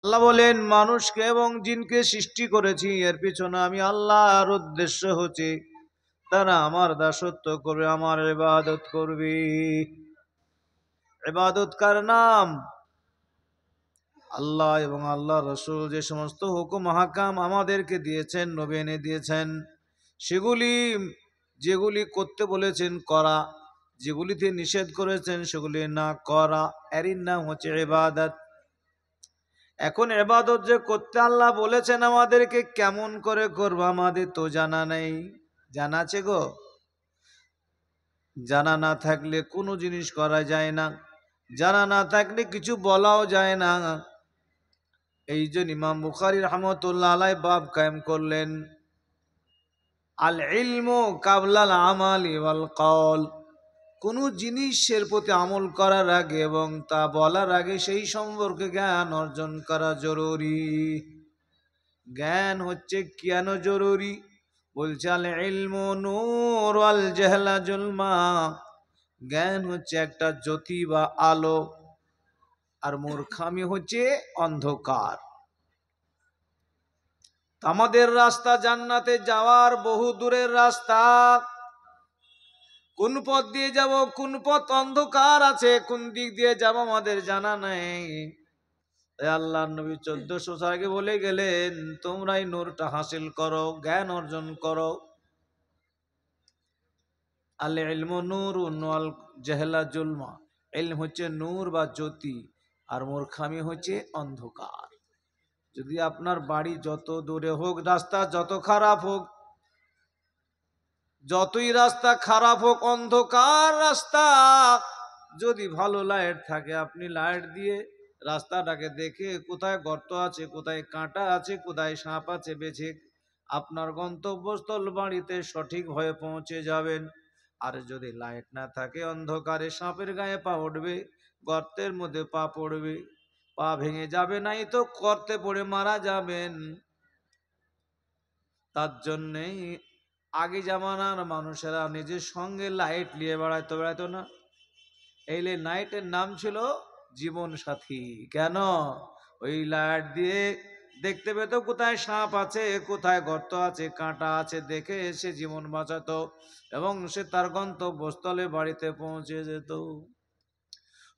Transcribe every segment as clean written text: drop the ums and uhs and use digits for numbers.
আল্লাহ বলেন মানুষকে এবং জিনকে সৃষ্টি করেছি, এর পিছনে আমি আল্লাহর উদ্দেশ্য হচ্ছে তারা আমার দাসত্ব করবে, আমার ইবাদত করবে। ইবাদত কার নাম? আল্লাহ এবং আল্লাহ রসুল যে সমস্ত হুকুম হাকাম আমাদেরকে দিয়েছেন, নবী এনে দিয়েছেন, সেগুলি যেগুলি করতে বলেছেন করা, যেগুলিতে নিষেধ করেছেন সেগুলি না করা, এরই নাম হচ্ছে ইবাদত। এখন ইবাদত যে করতে আল্লাহ বলেছেন আমাদেরকে, কেমন করে করব আমাদের তো জানা নেই। জানা আছে গো? জানা না থাকলে কোনো জিনিস করা যায় না, জানা না থাকলে কিছু বলাও যায় না। এই জন্য ইমাম বুখারী রাহমাতুল্লাহ আলাইহি বাব কায়েম করলেন, আল ইলমু কাবলাল আমালি ওয়াল কওল। কোন জিনিসের প্রতি আমল করার আগে এবং তা বলার আগে সেই সম্পর্কে জ্ঞান অর্জন করা জরুরি। জ্ঞান হচ্ছে কেন জরুরি? বলছে আল ইলমু নূর ওয়াল জাহলা জুলমা। জ্ঞান হচ্ছে একটা জ্যোতি বা আলো, আর মূর্খামি হচ্ছে অন্ধকার। আমাদের রাস্তা জান্নাতে যাওয়ার বহু দূরের রাস্তা। কোন পথ দিয়ে যাব, কোন পথ অন্ধকার আছে, কোন দিক দিয়ে যাব আমাদের জানা নেই। আল্লাহ নবী 1400 আগে বলে গেলেন, তোমরাই নূরটা হাসিল করো, জ্ঞান অর্জন করো। আল ইলমু নূরুন ওয়াল জাহলা জুলমা। ইলম হচ্ছে নূর বা জ্যোতি, আর মূর্খামি হচ্ছে অন্ধকার। যদি আপনার বাড়ি যত দূরে হোক, রাস্তা যত খারাপ হোক, যতই রাস্তা খারাপ হোক, অন্ধকার রাস্তা, যদি ভালো লাইট থাকে, আপনি লাইট দিয়ে রাস্তাটাকে দেখে কোথায় গর্ত আছে, কোথায় কাঁটা আছে, কোথায় সাপ আছে বেছে আপনার গন্তব্যস্থল বাড়িতে সঠিকভাবে পৌঁছে যাবেন। আর যদি লাইট না থাকে, অন্ধকারে সাপের গায়ে পা উঠবে, গর্তের মধ্যে পা পড়বে, পা ভেঙে যাবে, নাই তো গর্তে পড়ে মারা যাবেন। তার জন্যেই আগে জামানার মানুষেরা নিজের সঙ্গে লাইট নিয়ে বেড়াইতো না। এই লাইটের নাম ছিল জীবন সাথী। কেন? ওই লাইট দিয়ে দেখতে পেত কোথায় সাপ আছে, কোথায় গর্ত আছে, কাঁটা আছে, দেখে সে জীবন বাঁচাতো এবং সে তার গন্তব্যস্থলে বাড়িতে পৌঁছে যেত।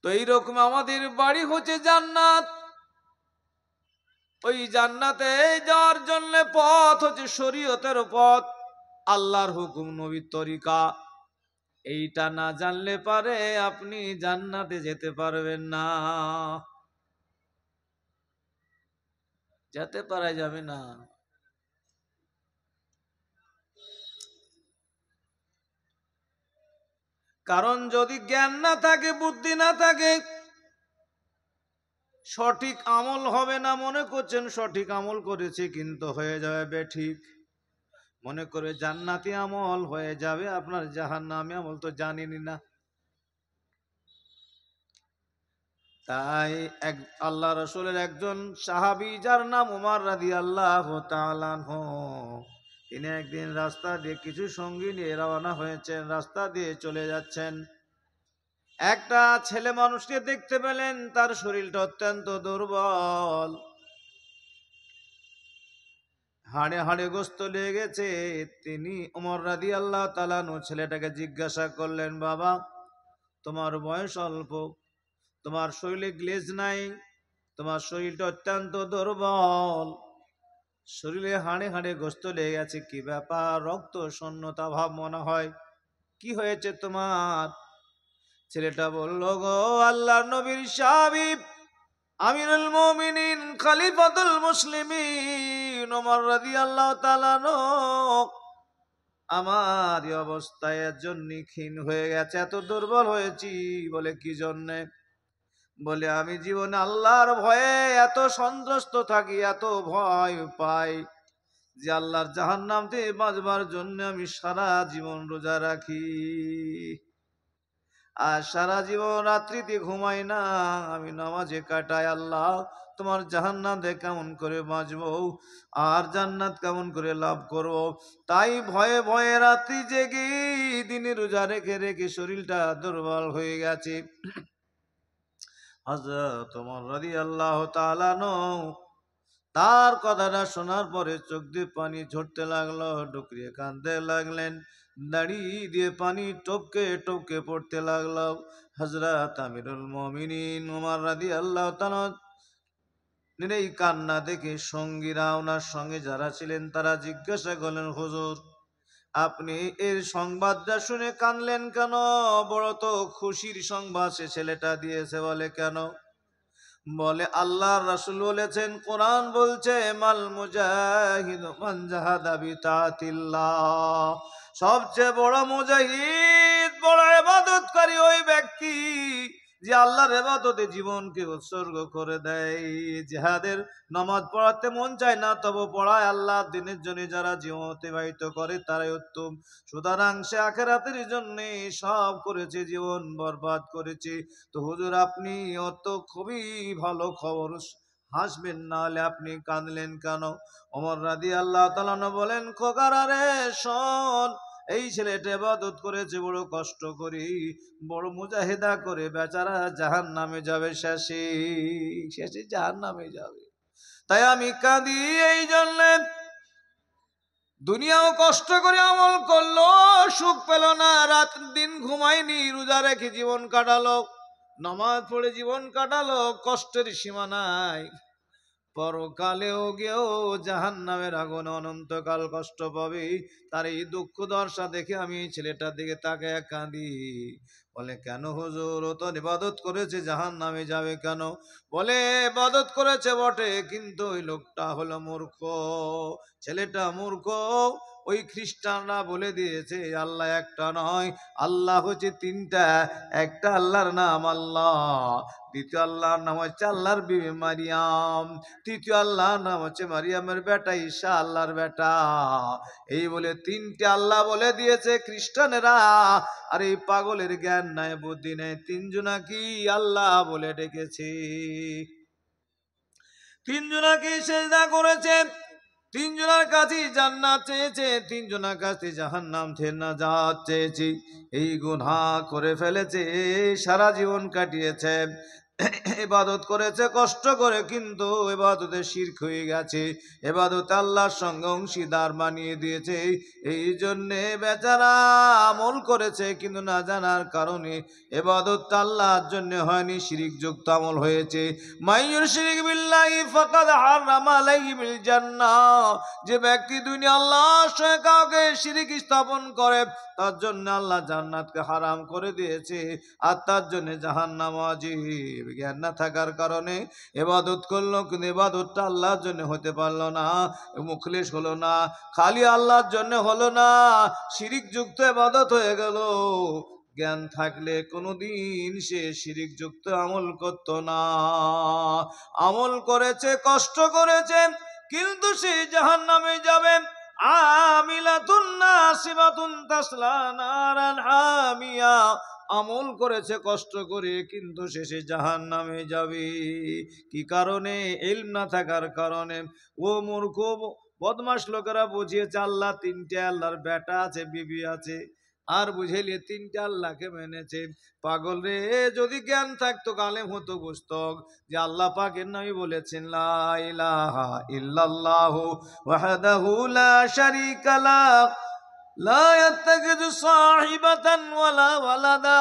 তো এইরকম আমাদের বাড়ি হচ্ছে জান্নাত। ওই জান্নাতে যাওয়ার জন্য পথ হচ্ছে শরীয়তের পথ, আল্লাহর হুকুম, নবীর তরিকা। এইটা না জানলে পারে আপনি জান্নাতে যেতে পারবেন না, যেতে পারা যাবে না। কারণ যদি জ্ঞান না থাকে, বুদ্ধি না থাকে, সঠিক আমল হবে না। মনে করছেন সঠিক আমল করেছে, কিন্তু হয়ে যাবে বেঠিক। মনে করে জান্নাতি আমল হয়ে যাবে, আপনার জাহান্নামী আমল তো জানেনই না। তাই আল্লাহ রসুলের একজন সাহাবী, যার নাম উমর রাদিয়াল্লাহু তাআলা আনহু, তিনি একদিন রাস্তা দিয়ে কিছু সঙ্গী নিয়ে রওনা হয়েছেন, রাস্তা দিয়ে চলে যাচ্ছেন। একটা ছেলে মানুষকে দেখতে পেলেন, তার শরীরটা অত্যন্ত দুর্বল, হাড়ে হাড়ে গোস্ত লেগে গেছে। তিনি উমর রাদিয়াল্লাহু তাআলা আনহু ছেলেটাকে জিজ্ঞাসা করলেন, বাবা, তোমার বয়স অল্প, তোমার শরীরে গ্লেজ নাই, তোমার শরীরটা অত্যন্ত দুর্বল, শরীরে হাড়ে হাড়ে গোস্ত লেগে গেছে, কি ব্যাপার? রক্ত শূন্যতা ভাব মনে হয়, কি হয়েছে তোমার? ছেলেটা বলল, গো আল্লাহর নবীর সাহাবী, আমিরুল মুমিনিন, খলিফাতুল মুসলিমিন ওমর রাদিয়াল্লাহু তাআলা আনহু, আমার এই অবস্থায় এর জন্য ক্ষীণ হয়ে গেছে, এত দুর্বল হয়েছি। বলে কি জন্যে? বলে আমি জীবনে আল্লাহর ভয়ে এত সন্ত্রস্ত থাকি, এত ভয় পাই যে আল্লাহর জাহান্নাম থেকে বাঁচবার জন্য আমি সারা জীবন রোজা রাখি, আর সারা জীবন রাত্রিতে ঘুমাই না, আমি নামাজে কাটাই। আল্লাহ, তোমার জাহান্নাম থেকে কেমন করে বাঁচবো আর জান্নাত কেমন করে লাভ করব? তাই ভয়ে ভয়ে রাত্রি জেগে দিনে রোজা রেখে রেখে শরীরটা দুর্বল হয়ে গেছে। হযরত ওমর রাদিয়াল্লাহু তাআলা আনহু তার কথাটা শোনার পরে চোখ দিয়ে পানি ঝরতে লাগলো, ডুকরিয়ে কাঁদতে লাগলেন, দাড়ি দিয়ে পানি টপকে টপকে পড়তে লাগলো। হযরত আমিরুল মুমিনিন ওমর রাদিয়াল্লাহু তাআলা এই কান্না দেখে সঙ্গীরা, ওনার সঙ্গে যারা ছিলেন তারা জিজ্ঞাসা করলেন, হুজুর আপনি এর সংবাদটা শুনে কানলেন কেন? বড় তো খুশির সংবাদ সে ছেলেটা দিয়েছে, বলে কেন? বলে আল্লাহর রাসূল বলেছেন, কোরআন বলছে মাল মুজাহিদু মান জাহাদা বিতাআতিল্লাহ, সবচেয়ে বড় মুজাহিদ, বড় ইবাদতকারী ওই ব্যক্তি যে আল্লাহর ইবাদতে জীবনকে উৎসর্গ করে দেয়। জিহাদের নামাজ পড়াতে মন চায় না, তবু পড়ায় আল্লাহর দ্বীনের জন্য যারা জীবন অতিবাহিত করে তারাই উত্তম। সুতরাং সে আখিরাতের জন্য সব করেছে, জীবন বরবাদ করেছে। তো হুজুর আপনি অত খুবই ভালো খবর, হাসবেন না, হলে আপনি কাঁদলেন কেন? ওমর রাদিয়াল্লাহু তাআলা বলেন, খোকারা রে শোন, এই ছেলেটা ইবাদত করেছে বড় কষ্ট করি, বড় মুজাহিদা করে, বেচারা জাহান্নামে যাবে, শেষে শেষে জাহান্নামে যাবে। তাই আমি কাঁদি এই জন্যে, দুনিয়াও কষ্ট করে আমল করলো, সুখ পেল না, রাত দিন ঘুমায়নি, রোজা রেখে জীবন কাটালো, নামাজ পড়ে জীবন কাটালো, কষ্টের সীমা নাই। পরকালেও গিয়েও জাহান্নামের আগুনে অনন্তকাল কষ্ট পাবে। তার এই দুঃখ দশা দেখে আমি ছেলেটার দিকে তাকায় কাঁদি। বলে কেন হুজুর, ও তো ইবাদত করেছে, জাহান্নামে যাবে কেন? বলে ইবাদত করেছে বটে, কিন্তু ওই লোকটা হলো মূর্খ, ছেলেটা মূর্খ। ওই খ্রিস্টানরা বলে দিয়েছে আল্লাহ একটা নয়, আল্লাহ হচ্ছে তিনটা। একটা আল্লাহর নাম আল্লাহ, দ্বিতীয় আল্লাহর নাম হচ্ছে আল্লাহর বিবি মারিয়াম, তৃতীয় আল্লাহর নাম হচ্ছে মারিয়ামের বেটা ঈসা আল্লাহর বেটা। এই বলে তিনটে আল্লাহ বলে দিয়েছে খ্রিস্টানেরা। আর এই পাগলের জ্ঞান নাই, বুদ্ধি নেই, তিনজনাকে আল্লাহ বলে ডেকেছে, তিনজনাকে সেজদা করেছে, তিনজনের কাছে জান্নাত চেয়েছে, তিনজনের কাছে জাহান্নাম থেকে নাজাত চেয়েছি। এই গুনাহ করে ফেলেছে, সারা জীবন কাটিয়েছে, ইবাদত করেছে কষ্ট করে, কিন্তু ইবাদতে শিরক হয়ে গেছে, ইবাদত আল্লাহর সঙ্গে অংশীদার বানিয়ে দিয়েছে। এই জন্যে বেচারা আমল করেছে, কিন্তু না জানার কারণে ইবাদত আল্লাহর জন্য হয়নি, শিরক যুক্ত আমল হয়েছে। মাইয়ুর শিরিক বিল্লাহি ফাকাদ হারাম আলাইহিল জান্নাহ, যে ব্যক্তি দুনিয়া আল্লাহর সঙ্গে কাউকে শিরিক স্থাপন করে তার জন্য আল্লাহ জান্নাতকে হারাম করে দিয়েছে, আর তার জন্য জাহান্নাম ওয়াজিব। জ্ঞান না থাকার কারণে ইবাদত করলো, কিন্তু ইবাদতটা আল্লাহর জন্য হতে পারলো না, মুখলিস হলো না, খালি আল্লাহর জন্য হলো না, শিরিক যুক্ত ইবাদত হয়ে গেল। জ্ঞান থাকলে কোনোদিন সে শিরিক যুক্ত আমল করত না। আমল করেছে, কষ্ট করেছে, কিন্তু সে জাহান্নামে যাবে। আমিলাতুন নাসিবাতুন তাসলা নারান হামিয়া, আমল করেছে কষ্ট করে, কিন্তু শেষে জাহান্নামে যাবে। কি কারণে? ইলম না থাকার কারণে। ও মূর্খ বদমাশ লোকেরা বুঝিয়েছে আল্লাহ তিনটে, আল্লাহর বেটা আছে, বিবি আছে, আর বুঝেলিয়ে তিনটে আল্লাহকে মেনেছে। পাগল রে, যদি জ্ঞান থাকতো, আলেম হতো, বুঝতো যে আল্লাহ পাকের নামে বলেছেন লা ইলাহা ইল্লাল্লাহু ওয়াহদাহু লা শারীকা লাহু লা ইয়াত্তাখিযু সাহিবাতান ওয়ালা ওয়ালাদা,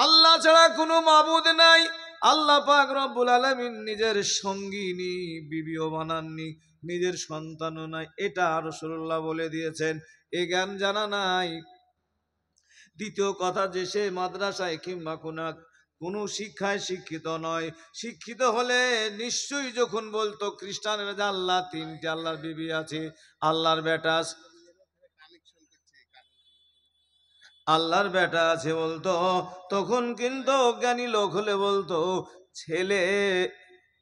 আল্লাহ ছাড়া কোনো মাবুদ নাই। আল্লাহ পাক রব্বুল আলামিন নিজের সঙ্গিনী বিবিও বানাননি, নিজের সন্তানও নাই, এটা রাসূলুল্লাহ বলে দিয়েছেন। এ জ্ঞান জানা নাই। দ্বিতীয় কথা, যে সে মাদ্রাসায় কিংবা কোনো শিক্ষায় শিক্ষিত নয়। শিক্ষিত হলে নিশ্চয়ই যখন বলতো খ্রিস্টানেরা যে আল্লাহ তিনটে, আল্লাহর বিবি আছে, আল্লাহর বেটা আছে, আল্লাহর বেটা আছে বলতো, তখন কিন্তু জ্ঞানী লোক হলে বলতো ছেলে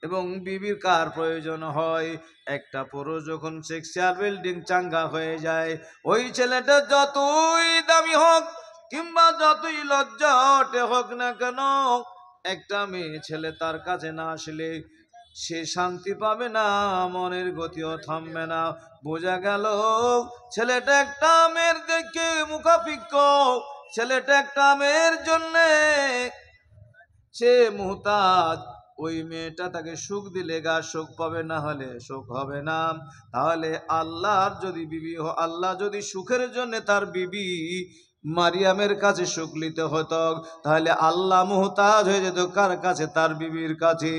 এবং বিবির কার প্রয়োজন হয়? একটা পুরুষ যখন সেক্সুয়াল বিল্ডিং চাঙ্গা হয়ে যায়, ওই ছেলেটা যতই দামি হোক কিংবা যতই লজ্জাটে হোক না কেন, একটা মেয়ে ছেলে তার কাছে না আসলে সে শান্তি পাবে না, মনের গতিও থামবে না। বোঝা গেল ছেলেটা একটা মেয়ের দেখে মুখাপিক্ষ, ছেলেটা একটা মেয়ের জন্যে সে মুহতাজ, ওই মেয়েটা তাকে সুখ দিলে গা সুখ পাবে, না হলে সুখ হবে না। তাহলে আল্লাহর যদি আল্লাহ যদি সুখের জন্য তার বিবি মারিয়ামের কাছে সুখ নিতে হতো, তাহলে আল্লাহ মুহতাজ হয়ে যেত কার কাছে? তার বিবির কাছে।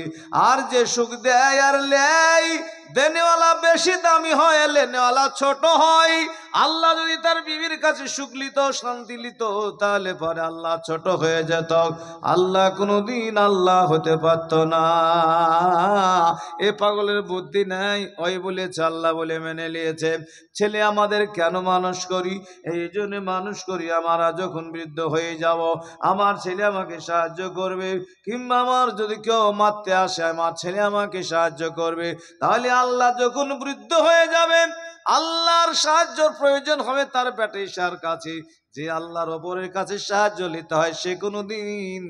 আর যে সুখ দেয় আর লেয়, দেনেওয়ালা বেশি দামি হয়, লেনেওয়ালা ছোট হয়। আল্লাহ যদি তার বিবির কাছে সুখ লিত, শান্তি লিত, তাহলে পরে আল্লাহ ছোট হয়ে যেত। আল্লাহ কোনোদিন আল্লাহ হতে পারত না। এ পাগলের বুদ্ধি নাই, ওই বলেছে আল্লাহ বলে মেনে নিয়েছে। ছেলে আমাদের কেন মানুষ করি? এই জন্য মানুষ করি, আমরা যখন বৃদ্ধ হয়ে যাব আমার ছেলে আমাকে সাহায্য করবে, কিংবা আমার যদি কেউ মারতে আসে আমার ছেলে আমাকে সাহায্য করবে। তাহলে আল্লাহ যখন বৃদ্ধ হয়ে যাবেন, আল্লাহর সাহায্যের প্রয়োজন হবে তার পেটে ঈশার কাছে। যে আল্লাহর ওপরের কাছে সাহায্য নিতে হয় সে কোনোদিন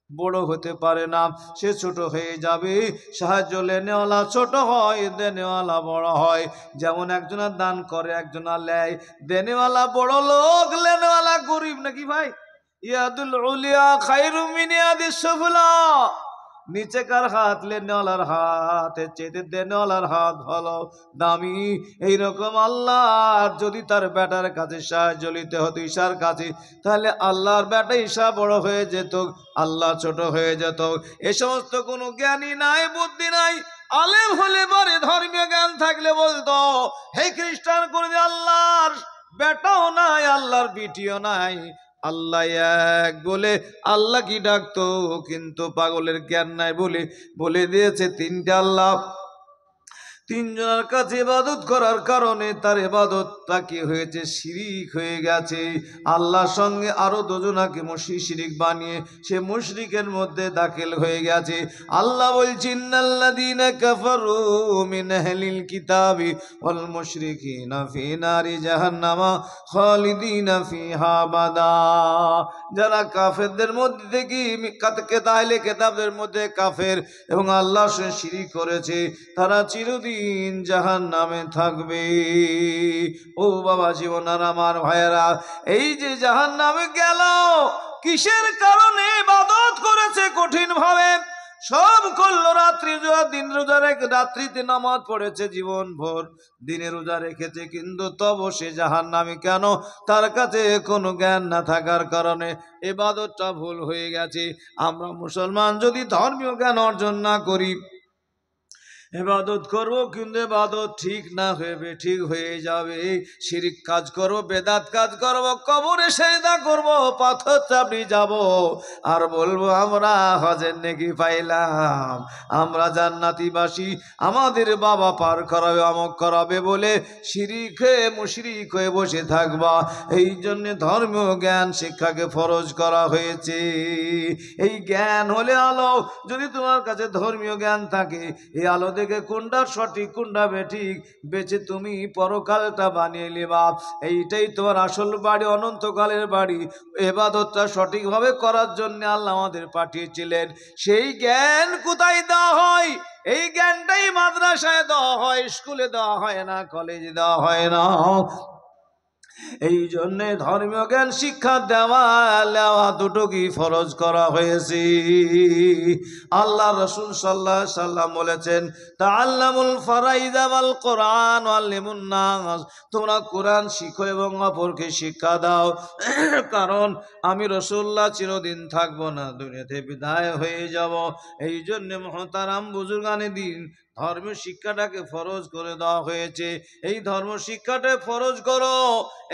বড় হতে পারে না, সে ছোট হয়ে যাবে। সাহায্য লেনেওয়ালা ছোট হয়, দেনেওয়ালা বড় হয়। যেমন একজনা দান করে একজনা লেয়, দেনেওয়ালা বড় লোক, লেনেওয়ালা গরিব, নাকি ভাই? ইয়াদুল উলিয়া খায়রুম মিন ইয়াদিস সুফলা। নিচেকার হাত লেনেওয়ালার হাতের চেয়ে দেনেওয়ালার হাত ভালো দামি। এইরকম আল্লাহ যদি তার বেটার কাছে সাহায্য নিতে হতো ঈশার কাছে, তাহলে আল্লাহর বেটা ঈশা বড় হয়ে যেত, আল্লাহ ছোট হয়ে যেত। এ সমস্ত কোনো জ্ঞানী নাই, বুদ্ধি নাই। আলেম হলে পরে ধর্মীয় জ্ঞান থাকলে বলতো, হে খ্রিস্টান করে দিয়ে আল্লাহর বেটাও নাই, আল্লাহর বিটিও নাই, আল্লাহ এক বলে আল্লাহ কি ডাকতো। কিন্তু পাগলের জ্ঞান নাই বলে বলে দিয়েছে তিনটা আল্লাহ। তিনজনের কাছে ইবাদত করার কারণে তার ইবাদতটা কি হয়েছে? শিরিক হয়ে গেছে। আল্লাহর সঙ্গে আরো দুজনাকে শিরিক বানিয়ে সে মুশরিকের মধ্যে দাখিল হয়ে গেছে। আল্লাহ বলছেন ইন্নাল্লাযীনা কাফারু মিন আহলিল কিতাবি ওয়াল মুশরিকিনা ফি নারি জাহান্নামা খালিদিনা ফিহা আবাদা। যারা কাফেরদের মধ্যে থেকে তাহলে কিতাবদের মধ্যে কাফের এবং আল্লাহর সঙ্গে শিরিক করেছে, তারা চিরদিন জাহান্নামে থাকবে। ও বাবা জীবনার আমার ভাইয়েরা, এই যে জাহান্নামে গেল কিসের কারণে? ইবাদত করেছে কঠিন ভাবে, সব করলো, রাত্রি দিন রোজা রেখে রাত্রিতে নামাজ পড়েছে, জীবন ভোর দিনে রোজা রেখেছে, কিন্তু তবু সে জাহান্নামী কেন? তার কাছে কোনো জ্ঞান না থাকার কারণে ইবাদতটা ভুল হয়ে গেছে। আমরা মুসলমান যদি ধর্মীয় জ্ঞান অর্জন না করি, ইবাদত করবো কিন্তু ইবাদত ঠিক না হয়ে ঠিক হয়ে যাবে। শিরিক কাজ করবো, বেদাত কাজ করবো, কবরে সেজদা করবো, পাথর চাপড়ি যাব, আর বলবো আমরা হজের নেকি পাইলাম, আমরা জান্নাতিবাসী, আমাদের বাবা পার করাবে, আমক করাবে বলে শিরিক হয়ে মুশরিক হয়ে বসে থাকবা। এই জন্য ধর্মীয় জ্ঞান শিক্ষাকে ফরজ করা হয়েছে। এই জ্ঞান হলে আলো। যদি তোমার কাছে ধর্মীয় জ্ঞান থাকে, এই আলো দেখে কোনটা সঠিক কোনটা বেঠিক বেছে তুমি পরকালটা বানিয়ে নেবা। এইটাই তোমার আসল বাড়ি, অনন্তকালের বাড়ি। ইবাদতটা সঠিকভাবে করার জন্য আল্লাহ আমাদের পাঠিয়েছিলেন। সেই জ্ঞান কোথায় দেওয়া হয়? এই জ্ঞানটাই মাদ্রাসায় দেওয়া হয়, স্কুলে দেওয়া হয় না, কলেজে দেওয়া হয় না। এই জন্যে ধর্মীয় জ্ঞান শিক্ষা দেওয়া দুটো কি ফরজ করা হয়েছে। আল্লাহ রাসূল সাল্লাল্লাহু আলাইহি সাল্লাম বলেছেন, তাআল্লামুল ফারাইদা ওয়াল কোরআন ওয়াল্লিমুন নাস। তোমরা কোরআন শিখো এবং অপরকে শিক্ষা দাও, কারণ আমি রাসূলুল্লাহ চিরদিন থাকবো না, দুনিয়াতে বিদায় হয়ে যাব। এই জন্য মুহতারাম বুজুর্গানে দিন ধর্মীয় শিক্ষাটাকে ফরজ করে দেওয়া হয়েছে। এই ধর্ম শিক্ষাটা ফরজ করো।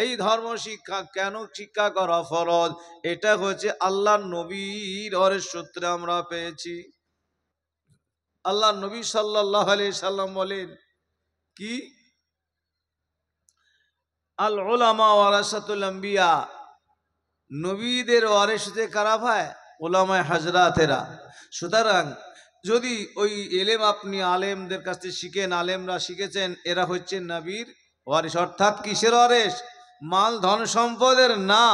এই ধর্ম শিক্ষা কেন শিক্ষা করা ফরজ? এটা হচ্ছে আল্লাহর নবীর ওরের সূত্রে আমরা পেয়েছি। আল্লাহর নবী সাল্লাল্লাহু আলাইহি সাল্লাম বলেন কি, আল উলামা ওয়ারাসাতুল আম্বিয়া, নবীদের ওয়ারিস হতে কারা ভাই? উলামায়ে হাজরাতেরা। সুতরাং যদি ওই এলেম আপনি আলেমদের কাছ থেকে শিখেন, আলেমরা শিখেছেন, এরা হচ্ছে নবীর ওয়ারিস। অর্থাৎ কিসের ওয়ারিস? মাল ধন সম্পদের না,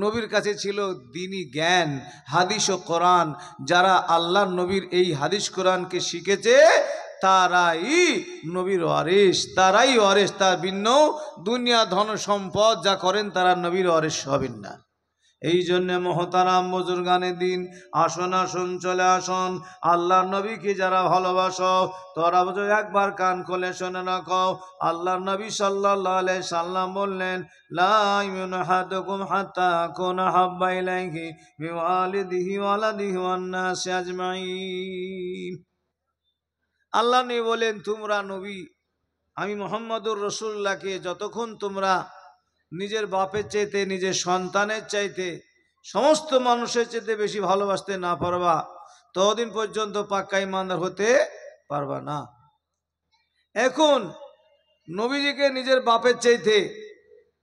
নবীর কাছে ছিল দ্বীনি জ্ঞান, হাদিস ও কোরআন। যারা আল্লাহ নবীর এই হাদিস কোরআনকে শিখেছে তারাই নবীর ওয়ারিস, তারাই ওয়ারিস। তার ভিন্ন দুনিয়া ধন সম্পদ যা করেন তারা নবীর ওয়ারিস হবেন না। এই জন্য মহতারাম বুজুর্গানে দিন, আসুন আসুন চলে আসুন, আল্লাহর নবীকে যারা ভালোবাসো তোরা বুঝো একবার কান খুলে শুনে রাখো। আল্লাহর নবী সাল্লাল্লাহু আলাইহি সাল্লাম বললেন, লা ইউমিনু আহাদুকুম হাত্তা আকুনা হাব্বা ইলাইহি মিন ওয়ালিদিহি ওয়ালাদিহি ওয়ান নাসি আজমাইন। আল্লাহ নবী বলেন, তোমরা নবী আমি মুহাম্মদুর রাসূলুল্লাহকে যতক্ষণ তোমরা নিজের বাপের চাইতে, নিজের সন্তানের চাইতে, সমস্ত মানুষের চাইতে বেশি ভালোবাসতে না পারবা, ততদিন পর্যন্ত পাক্কা ঈমানদার হতে পারবা না। এখন নবীজিকে নিজের বাপের চাইতে,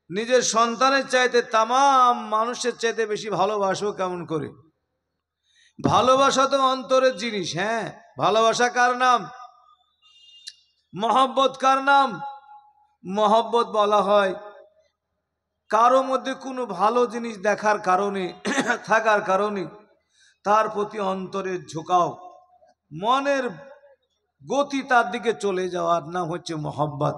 নিজের সন্তানের চাইতে, তামাম মানুষের চাইতে বেশি ভালোবাসবো কেমন করে? ভালোবাসা তো অন্তরের জিনিস। হ্যাঁ, ভালোবাসা কার নাম? মহব্বত কার নাম? মহব্বত বলা হয় কারো মধ্যে কোনো ভালো জিনিস দেখার কারণে, থাকার কারণে তার প্রতি অন্তরের ঝুঁকাও, মনের গতি তার দিকে চলে যাওয়ার নাম হচ্ছে মহব্বত।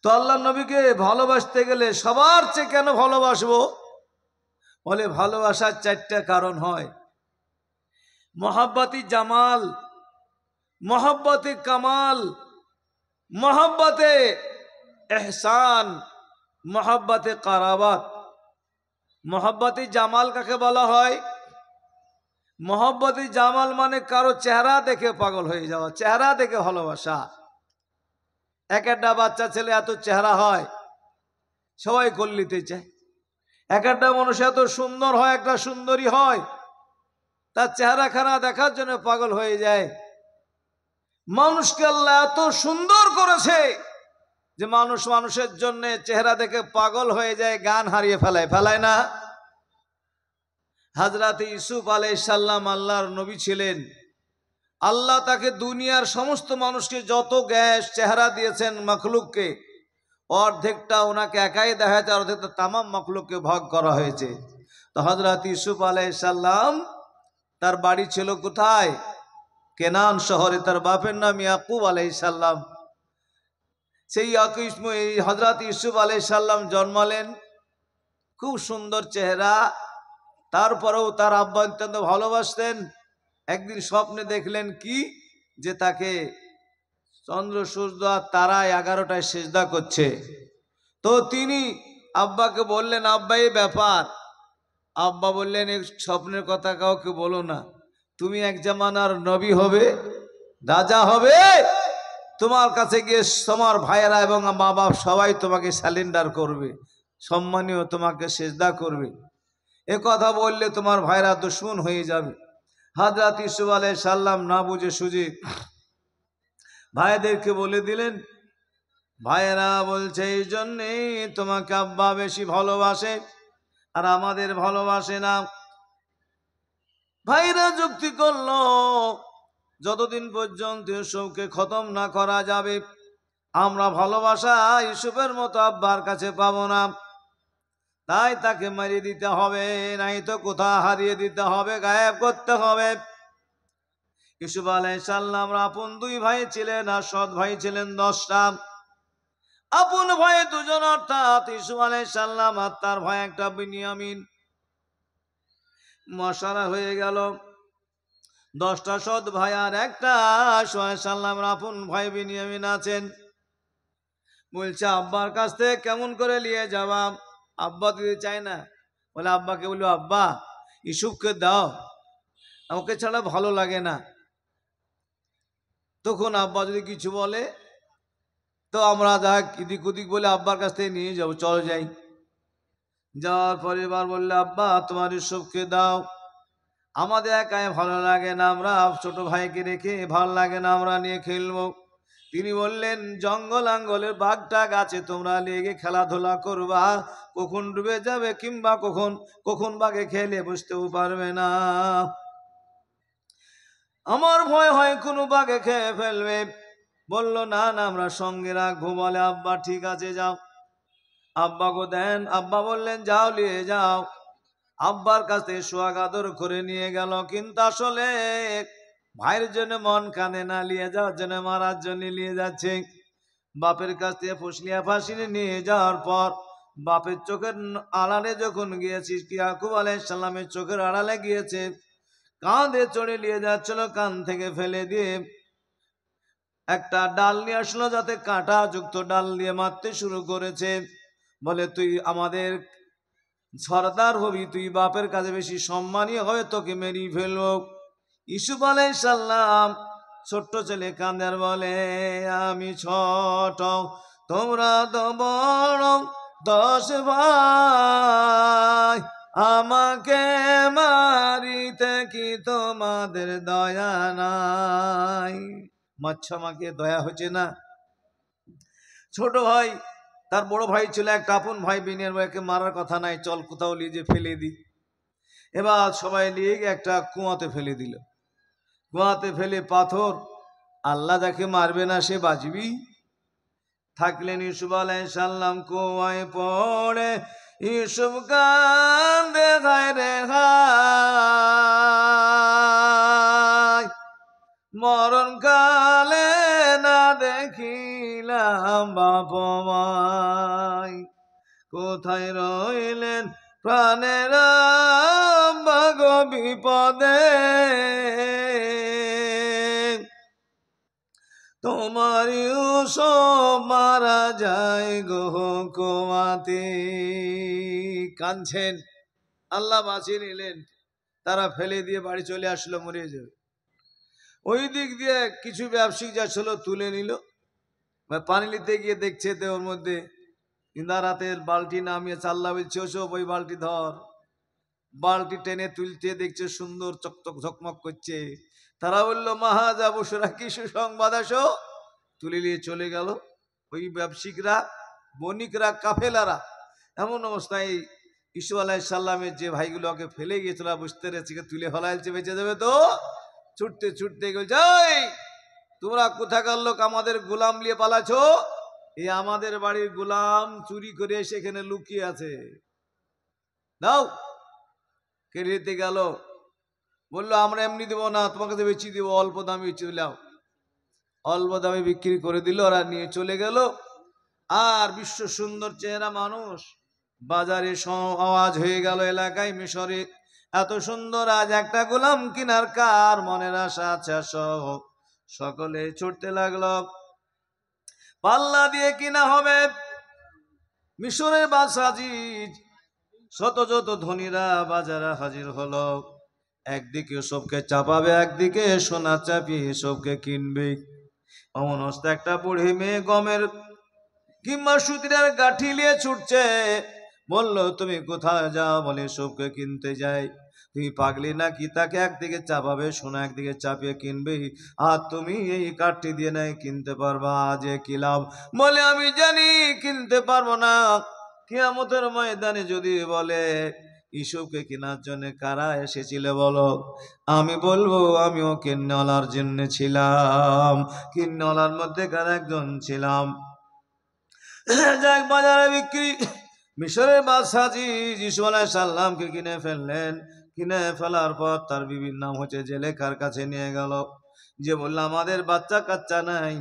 তো আল্লাহ নবীকে ভালোবাসতে গেলে সবার চেয়ে কেন ভালোবাসবো? বলে ভালোবাসার চারটা কারণ হয়। মহব্বতি জামাল, মহব্বতে কামাল, মহব্বতে এহসান, মহব্বতে কারাবাত। মহব্বতি জামাল কাকে বলা হয়? মহব্বতি জামাল মানে কারো চেহারা দেখে পাগল হয়ে যাওয়া, চেহারা দেখে ভালোবাসা। এক একটা বাচ্চা ছেলে এত চেহারা হয়, সবাই কল্লিতে চায়। এক একটা মানুষ এত সুন্দর হয়, একটা সুন্দরী হয়, তার চেহারা খানা দেখার জন্য পাগল হয়ে যায়। মানুষকে আল্লাহ এত সুন্দর করেছে যে মানুষ মানুষের জন্য চেহারা দেখে পাগল হয়ে যায়, গান হারিয়ে ফেলায়, ফেলায় না? হযরত ইউসুফ আলাইহিস সালাম আল্লাহর নবী ছিলেন। আল্লাহ তাকে দুনিয়ার সমস্ত মানুষকে যত গ্যাস চেহারা দিয়েছেন মখলুককে, অর্ধেকটা ওনাকে একাই দেখা যায়, অর্ধেকটা তামাম মখলুককে ভাগ করা হয়েছে। তো হযরত ইউসুফ আলাইহিস সালাম তার বাড়ি ছিল কোথায়? কেনান শহরে। তার বাপের নাম ইয়াকুব আলাইহিস সালাম। সেই হযরত ইউসুফ আলাইহিস সালাম জন্মালেন, খুব সুন্দর চেহারা। তারপরেও তার আব্বা অত্যন্ত ভালোবাসতেন। একদিন স্বপ্নে দেখলেন কি, যে তাকে চন্দ্র সূর্য আর তারায় 11টায় সেজদা করছে। তো তিনি আব্বাকে বললেন, আব্বা এই ব্যাপার। আব্বা বললেন, এই স্বপ্নের কথা কাউকে বলো না, তুমি এক জামানার নবী হবে, রাজা হবে, তোমার কাছে গিয়ে তোমার ভাইয়েরা এবং মা বাপ সবাই তোমাকে স্যালেন্ডার করবে, সম্মানীয় তোমাকে সেজদা করবে। এ কথা বললে তোমার ভাইরা দুশমন হয়ে যাবে। হযরত ইউসুফ আলাইহিস সালাম না বুঝে সুঝে ভাইদেরকে বলে দিলেন, ভাইয়েরা বলছে এই জন্যেই তোমাকে আব্বা বেশি ভালোবাসে আর আমাদের ভালোবাসে না। ভাইরা যুক্তি করলো, যতদিন পর্যন্ত ইউসুফকে খতম না করা যাবে আমরা ভালোবাসা ইউসুফের মতো আব্বার কাছে পাবো না। তাই তাকে মারিয়ে দিতে হবে, নাই তো কোথাও হারিয়ে দিতে হবে, গায়েব করতে হবে। ইউসুফ আলাইহিস সালাম আপন দুই ভাই ছিলেন আর সৎ ভাই ছিলেন 10টা। আপন ভাই দুজন, অর্থাৎ ইউসুফ আলাইহিস সালাম আর তার ভাই একটা বিনিয়ামিন। মশারা হয়ে গেল, 10টা সৎ ভাই আর একটা সাল্লামের আপন ভাই বিনিয়ামিন আছেন। বলছে আব্বার কাছ থেকে কেমন করে নিয়ে যাবা? আব্বা দিতে চায় না। বলে আব্বাকে বললো, আব্বা ইউসুফকে দাও, আমাকে ছাড়া ভালো লাগে না। তখন আব্বা যদি কিছু বলে তো আমরা যা এদিক ওদিক বলে আব্বার কাছ থেকে নিয়ে যাবো, চলো যাই। যাওয়ার পরিবার বললে, আব্বা তোমার ইউসুফকে দাও, আমাদের একাই ভালো লাগে না, আমরা ছোট ভাইকে রেখে ভালো লাগে না, আমরা নিয়ে খেলবো। তিনি বললেন, জঙ্গল আঙ্গলের বাঘটা গাছে তোমরা লেগে খেলাধুলা করবা, কখন ডুবে যাবে কিংবা কখন বাঘে খেলে বুঝতেও পারবে না। আমার ভয় হয় কোনো বাঘে খেয়ে ফেলবে। বলল, না না আমরা সঙ্গে রাখবো। বলে, আব্বা ঠিক আছে যাও। আব্বাকে দেন। আব্বা বললেন, যাও নিয়ে যাও। আব্বার কাছে সোহাগ আদর করে নিয়ে গেল, কিন্তু আসলে ভাইয়ের জন্য মন কাঁদে না, নিয়ে যাওয়ার জন্য, মারার জন্য নিয়ে যাচ্ছে। বাপের কাছ থেকে ফুসলিয়া ফাঁসিয়ে নিয়ে যাওয়ার পর বাপের চোখের আড়ালে যখন গিয়েছিস, ইয়াকুব আলাইহিস সালামের চোখের আড়ালে গিয়েছে, কাঁধে চড়ে নিয়ে যাচ্ছিল, কান থেকে ফেলে দিয়ে একটা ডাল নিয়ে আসলো, যাতে কাঁটা যুক্ত ডাল দিয়ে মারতে শুরু করেছে। বলে তুই আমাদের সর্দার হবি, তুই বাপের কাছে বেশি সম্মানী হয়ে তোকে মেরি ফেলবো। ইউসুফ আলাইহিস সালাম ছোট্ট ছেলে কাঁদে আর বলে, আমি ছোট, তোমরা তো বড়, 10 ভাই, আমাকে মারিতে কি তোমাদের দয়া নাই? মাচ্ছা আমাকে দয়া হচ্ছে না? ছোট ভাই, তার বড় ভাই ছিল একটা আপন ভাই, বিনের ভাইকে মারার কথা নাই, চল কোথাও নিয়ে যে ফেলে দি। এবার সবাই নিয়ে গিয়ে একটা কুয়াতে ফেলে দিল। কুয়াতে ফেলে পাথর, আল্লাহ যাকে মারবে না সে বাঁচবি। থাকলেন ইউসুফ আলাইহিস সালাম কুয়ায় পড়ে, ইউসুফ কান্দে হায় রে হায়, মরণ কালে না দেখিলাম বাপ মাই, কোথায় রইলেন প্রাণের বাগ বিপদে, তোমার ইউসুফ মারা যায় গো কুয়াতে। কাঁদছেন, আল্লাহ বাঁচিয়ে নিলেন। তারা ফেলে দিয়ে বাড়ি চলে আসলো, মরে যাবে। ওই দিক দিয়ে কিছু ব্যবসায়িক যা ছিল তুলে নিল, পানি নিতে গিয়ে দেখছে তো ওর মধ্যে ইন্দারাতের বালতি নামিয়ে আল্লাহ বলছে, ওসব ওই বালতি ধর। বালতি টেনে তুলতে দেখছে সুন্দর চকচক ঝকমক করছে। তারা বললো, মাহা যাবো সুরা, কি সুসংবাদ, আসো। তুলে নিয়ে চলে গেল ওই ব্যবসায়িকরা, বণিকরা, কাফেলারা। এমন অবস্থায় ইউসুফ আলাইহিস সালামের যে ভাইগুলোকে ফেলে গিয়েছিল বুঝতে পেরেছি তুলে ফেলাইছে, বেঁচে যাবে তো। ছুটতে ছুটতে বলছে, তোমরা কোথাকার লোক, আমাদের গোলাম নিয়ে পালাছো? এই আমাদের বাড়ির গোলাম চুরি করে সেখানে লুকিয়ে আছে, দাও। কেড়ে নিতে গেল, বললো আমরা এমনি দেবো না, তোমাকে তো বেচি দিব, অল্প দামে বেচে দিলাম। অল্প দামে বিক্রি করে দিল, ওরা নিয়ে চলে গেল। আর বিশ্ব সুন্দর চেহারা মানুষ, বাজারে আওয়াজ হয়ে গেল এলাকায়, মিশরে এত সুন্দর আজ একটা গোলাম কিনার কার মনের আশা আছে, সকলে ছুটতে লাগলো, পাল্লা দিয়ে কিনা হবে। মিশরের বাদশাহ শত শত ধনীরা বাজারে হাজির হলো। একদিকে সবকে চাপাবে, একদিকে সোনা চাপিয়ে সবকে কিনবে। অমন অবস্থা একটা বুড়ি মেয়ে গমের কিংবা সুতিরের গাঠি নিয়ে ছুটছে। বললো, তুমি কোথায় যাও? বলে, সবকে কিনতে যাই। তুই পাগলি নাকি? তাকে একদিকে চাপাবে সোনা, একদিকে চাপিয়ে কিনবে, আর তুমি এই কাঠটি দিয়ে নাই কিনতে পারবা, আজ কি লাভ? বলে, আমি জানি কিনতে পারবো না। কিয়ামতের ময়দানে যদি বলে ইউসুফকে কেনার জন্য কারা এসেছিল বলো, আমি বলবো আমিও কিন্নলার জন্য ছিলাম, কিন্নলার মধ্যে কার একজন ছিলাম। যাক, বাজারে বিক্রি। মিশরের বাদশাহ ইউসুফ আলাইহিস সালামকে কিনে ফেললেন। কিনে ফেলার পর তার বিবির নাম হচ্ছে জেলেখার কাছে নিয়ে গেল। যে বলল, আমাদের বাচ্চা কাচ্চা নাই,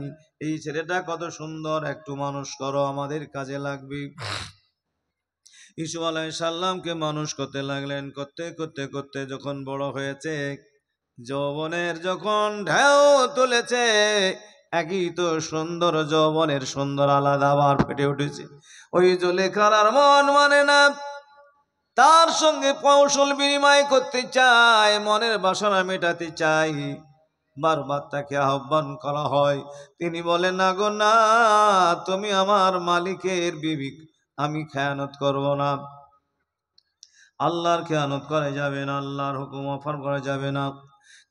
এই ছেলেটা কত সুন্দর, একটু মানুষ করো, আমাদের কাজে লাগবে। ইউসুফ আলাইহিস সালামকে মানুষ করতে লাগলেন। করতে করতে করতে যখন বড় হয়েছে, যৌবনের যখন ঢেউ তুলেছে, একই তো সুন্দর যৌবনের সুন্দর আলাদা আবার ফেটে উঠেছে। ওই জুলেখার আর মন মানে না, তার সঙ্গে কৌশল বিনিময় করতে চায়, মনের বাসনা মেটাতে চাই। বারবার তাকে আহ্বান করা হয়, তিনি বলেন, না গো না, তুমি আমার মালিকের বিবি, আমি খেয়ানত করব না। আল্লাহর খেয়ানত করা যাবে না, আল্লাহর হুকুম অফার করা যাবে না,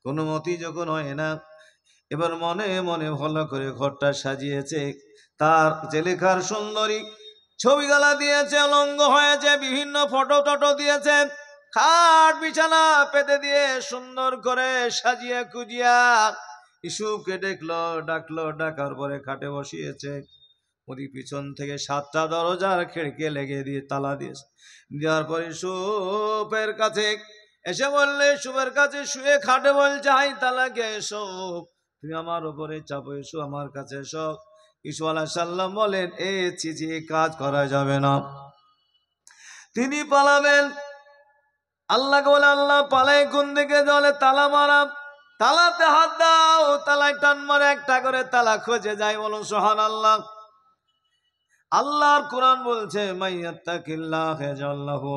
কোনো মতেই যখন হয় না। এবার মনে মনে ভালো করে ঘরটা সাজিয়েছে, তার জেলেখার সুন্দরী ছবিগুলা দিয়েছে, অলঙ্গ হয়েছে, বিভিন্ন ফটো টটো দিয়েছে, খাট বিছানা পেতে দিয়ে সুন্দর করে সাজিয়ে কুজিয়া ইউসুফকে ডাকলো। ডাকার পরে খাটে বসিয়েছে। ওই পিছন থেকে 7টা দরজার খিড়কি লেগে দিয়ে তালা দিয়েছে। দেওয়ার পরে ইউসুফের কাছে এসে বললে, ইউসুফের কাছে শুয়ে খাটে বলছে, হাই তালাকে এসো, তুমি আমার উপরে চাপো, এসো আমার কাছে এসো। ইউসুফ আলাইহিস সালাম বলেন, ছি কাজ করা যাবে না। তিনি পালাবেন। আল্লাহকে বলে, আল্লাহ পালাই কোন দিকে? জলে তালা মারা। তালাতে হাত দাও, তালায় টান মারে, একটা করে তালা খোঁজে যায়। বলুন সুবহানাল্লাহ। আল্লাহর কোরআন বলছে, মাইয়াত্তাকিল্লাহ ইয়াজআল লাহু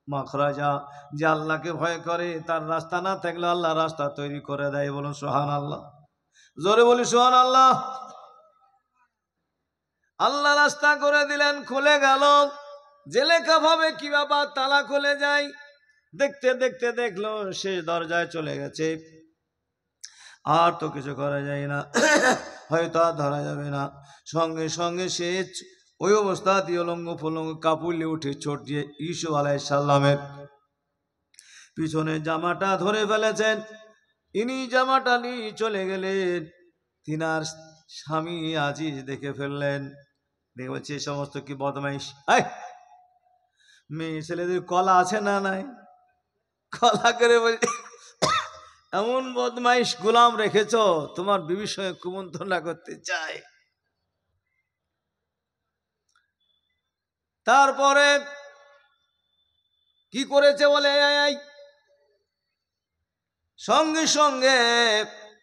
মাখরাজা, যে আল্লাহকে ভয় করে তার রাস্তা না থাকলে আল্লাহ রাস্তা তৈরি করে দেয়। বলুন সুবহানাল্লাহ। জোরে বলি সুবহানাল্লাহ। আল্লাহ রাস্তা করে দিলেন, খুলে গেল। জেলেখা ভাবে কি ব্যাপার, তালা খুলে যায়। দেখতে দেখতে দেখলো সে দরজায় চলে গেছে, আর তো কিছু করা যায় না, হয়তো আর ধরা যাবে না। সঙ্গে সঙ্গে সে ওই অবস্থাতে অলঙ্গ ফলঙ্গ কাপুলে উঠে ছোট দিয়ে ইউসুফ আলাইহিস সালামের পিছনে জামাটা ধরে ফেলেছেন। ইনি জামাটা নিয়ে চলে গেলেন। তিনার স্বামী আজিজ দেখে ফেললেন। দেখে বলছে, সমস্ত কি বদমাইশ! মেয়ে ছেলেদের কলা আছে না নাই? কলা করে বলছে, এমন বদমাইশ গোলাম রেখেছ, তোমার বিবির সঙ্গে কুমন্ত্রণা করতে চায়। তারপরে কি করেছে বলে, সঙ্গে সঙ্গে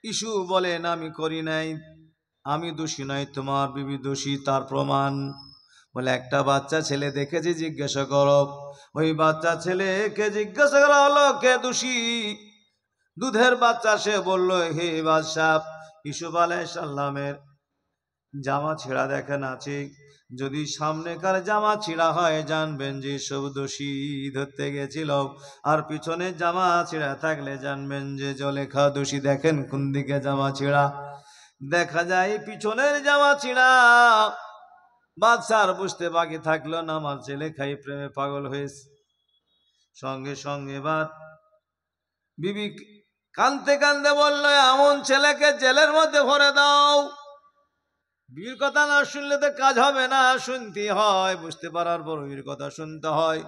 ইস্যু বলেন, আমি করি নাই, আমি দোষী নাই, তোমার বিবি দোষী। তার প্রমাণ বলে, একটা বাচ্চা ছেলে দেখেছি, জিজ্ঞাসা করো। ওই বাচ্চা ছেলেকে জিজ্ঞাসা করা হলো, কে দোষী? দুধের বাচ্চা। সে বলল, হে বাদশাহ, ইউসুফ আলাইহিস সালামের জামা ছেঁড়া দেখেন আছে। যদি সামনেকার জামা ছিঁড়া হয়, জানবেন যে সব দোষী ধরতে গেছিল, আর পিছনে জামা ছিঁড়া থাকলে জানবেন যে জলেখা দোষী। দেখেন কোন দিকে জামা ছিঁড়া। দেখা যায় পিছনের জামা ছিঁড়া। বাদশার বুঝতে বাকি থাকলো না, আমার জেলেখাই প্রেমে পাগল হয়েছে। সঙ্গে সঙ্গে এবার বিবি কানতে কানতে বলল, এমন ছেলেকে জেলের মধ্যে ভরে দাও। বীর কথা না শুনলে তো কাজ হবে না, শুনতে হয়। বুঝতে পারার পর বীর কথা শুনতে হয়।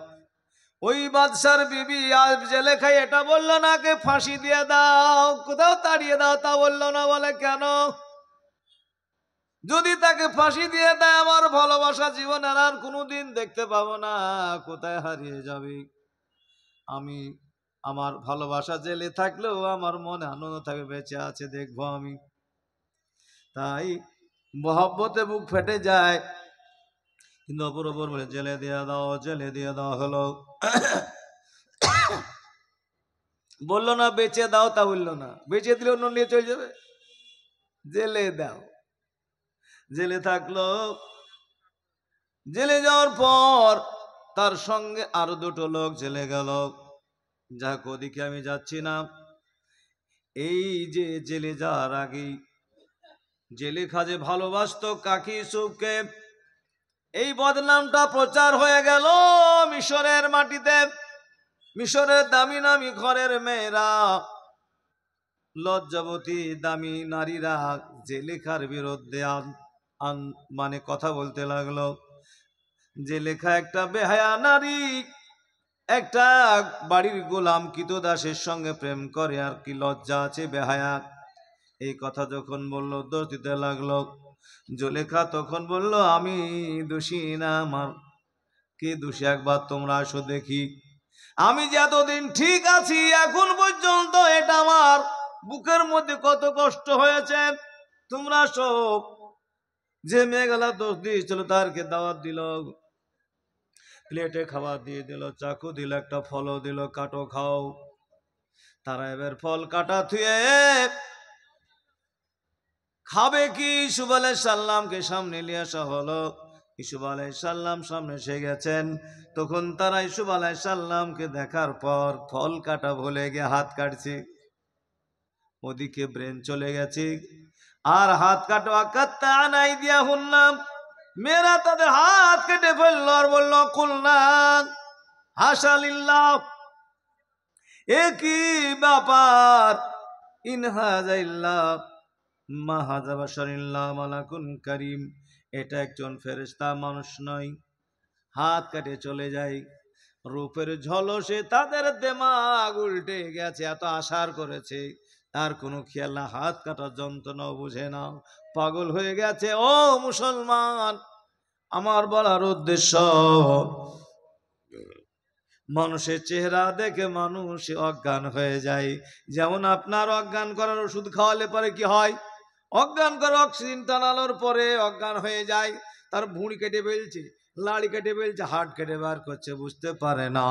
ওই বাদশার বিবি আজ জেলেখাই এটা বললো না, কে ফাঁসি দিয়ে দাও, কোথাও তাড়িয়ে দাও, তা বললো না। বলে, কেন? যদি তাকে ফাঁসি দিয়ে দেয়, আমার ভালোবাসা জীবনের আর কোনোদিন দেখতে পাবো না, কোথায় হারিয়ে যাবে। আমি আমার ভালোবাসা জেলে থাকলেও আমার মনে আনন্দ থাকবে, বেঁচে আছে দেখবো আমি। তাই মহব্বতে বুক ফেটে যায়। কিন্তু অপর অপর বলে, জেলে দিয়ে দাও, জেলে দিয়ে দেওয়া হলো। বললো না বেঁচে দাও, তা বললো না। বেঁচে দিলে অন্য নিয়ে চলে যাবে। জেলে দাও। জেলে থাকলো। জেলে যাওয়ার পর তার সঙ্গে আরো দুটো লোক জেলে গেল। যাক, ওদিকে আমি যাচ্ছি না। এই যে জেলে যাওয়ার আগেই জেলেখা যে ভালোবাসতো কাকি ইউসুফকে, এই বদনামটা প্রচার হয়ে গেল মিশরের মাটিতে। মিশরের দামি নামি ঘরের মেয়েরা, লজ্জাবতী দামি নারীরা জেলেখার বিরুদ্ধে মানে কথা বলতে লাগলো। জেলেখা একটা বেহায়া নারী, একটা বাড়ির গোলাম কিতদাসের সঙ্গে প্রেম করে, আর কি লজ্জা আছে বেহায়া। এই কথা যখন বললো, দোষ দিতে লাগলো। জুলেখা তখন বলল, আমি দোষী না, আমার কে দোষী, একবার তোমরা আসো দেখি। আমি যে এতদিন ঠিক আছি, এখন পর্যন্ত এটা আমার বুকের মধ্যে কত কষ্ট হয়েছে। তোমরা সব যে মেয়েগুলা দোষ দিয়েছিল তারকে দাওয়াত দিল, প্লেটে খাবার দিয়ে দিল, চাকু দিল, একটা ফলও দিল, কাটো খাও। তারা এবার ফল কাটা থুয়ে খাবে কি? ইউসুফ আলাইহিস সালামকে সামনে নিয়ে আসা হলো। ইউসুফ আলাইহিস সালাম সামনে এসে গেছেন। তখন তারা ইউসুফ আলাইহিস সালামকে দেখার পর ফল কাটা ভুলে গিয়ে হাত কাটছে। ওদিকে ব্রেন চলে গেছে। আর হাত কাটো, আকাত্তা আনাই দিয়া হুন্নাম, মেয়েরা তাদের হাত কেটে ফেললো আর বললো, কুলনা হাসা লিল্লাহ, একই ব্যাপার, ইনহাজা ইল্লা মা হাজা বাশারিল্লাহ মালাকুন কারীম, এটা একজন ফেরেশতা, মানুষ নয়। হাত কাটে চলে যায়। রূপের ঝলসে তাদের দেমাগ উল্টে গেছে। এত আশার করেছে, তার কোনো খেয়াল না, হাত কাটার যন্ত্রণাও বুঝে না, পাগল হয়ে গেছে। ও মুসলমান, আমার বলার উদ্দেশ্য, মানুষের চেহারা দেখে মানুষ অজ্ঞান হয়ে যায়। যেমন আপনার অজ্ঞান করার ওষুধ খাওয়ালে পরে কি হয়? অজ্ঞান করে অক্সিজেন টানানোর পরে অজ্ঞান হয়ে যায়, তার ভুঁড়ি কেটে ফেলছে, লাড়ি কেটে ফেলছে, হাট কেটে বার করছে, বুঝতে পারে না।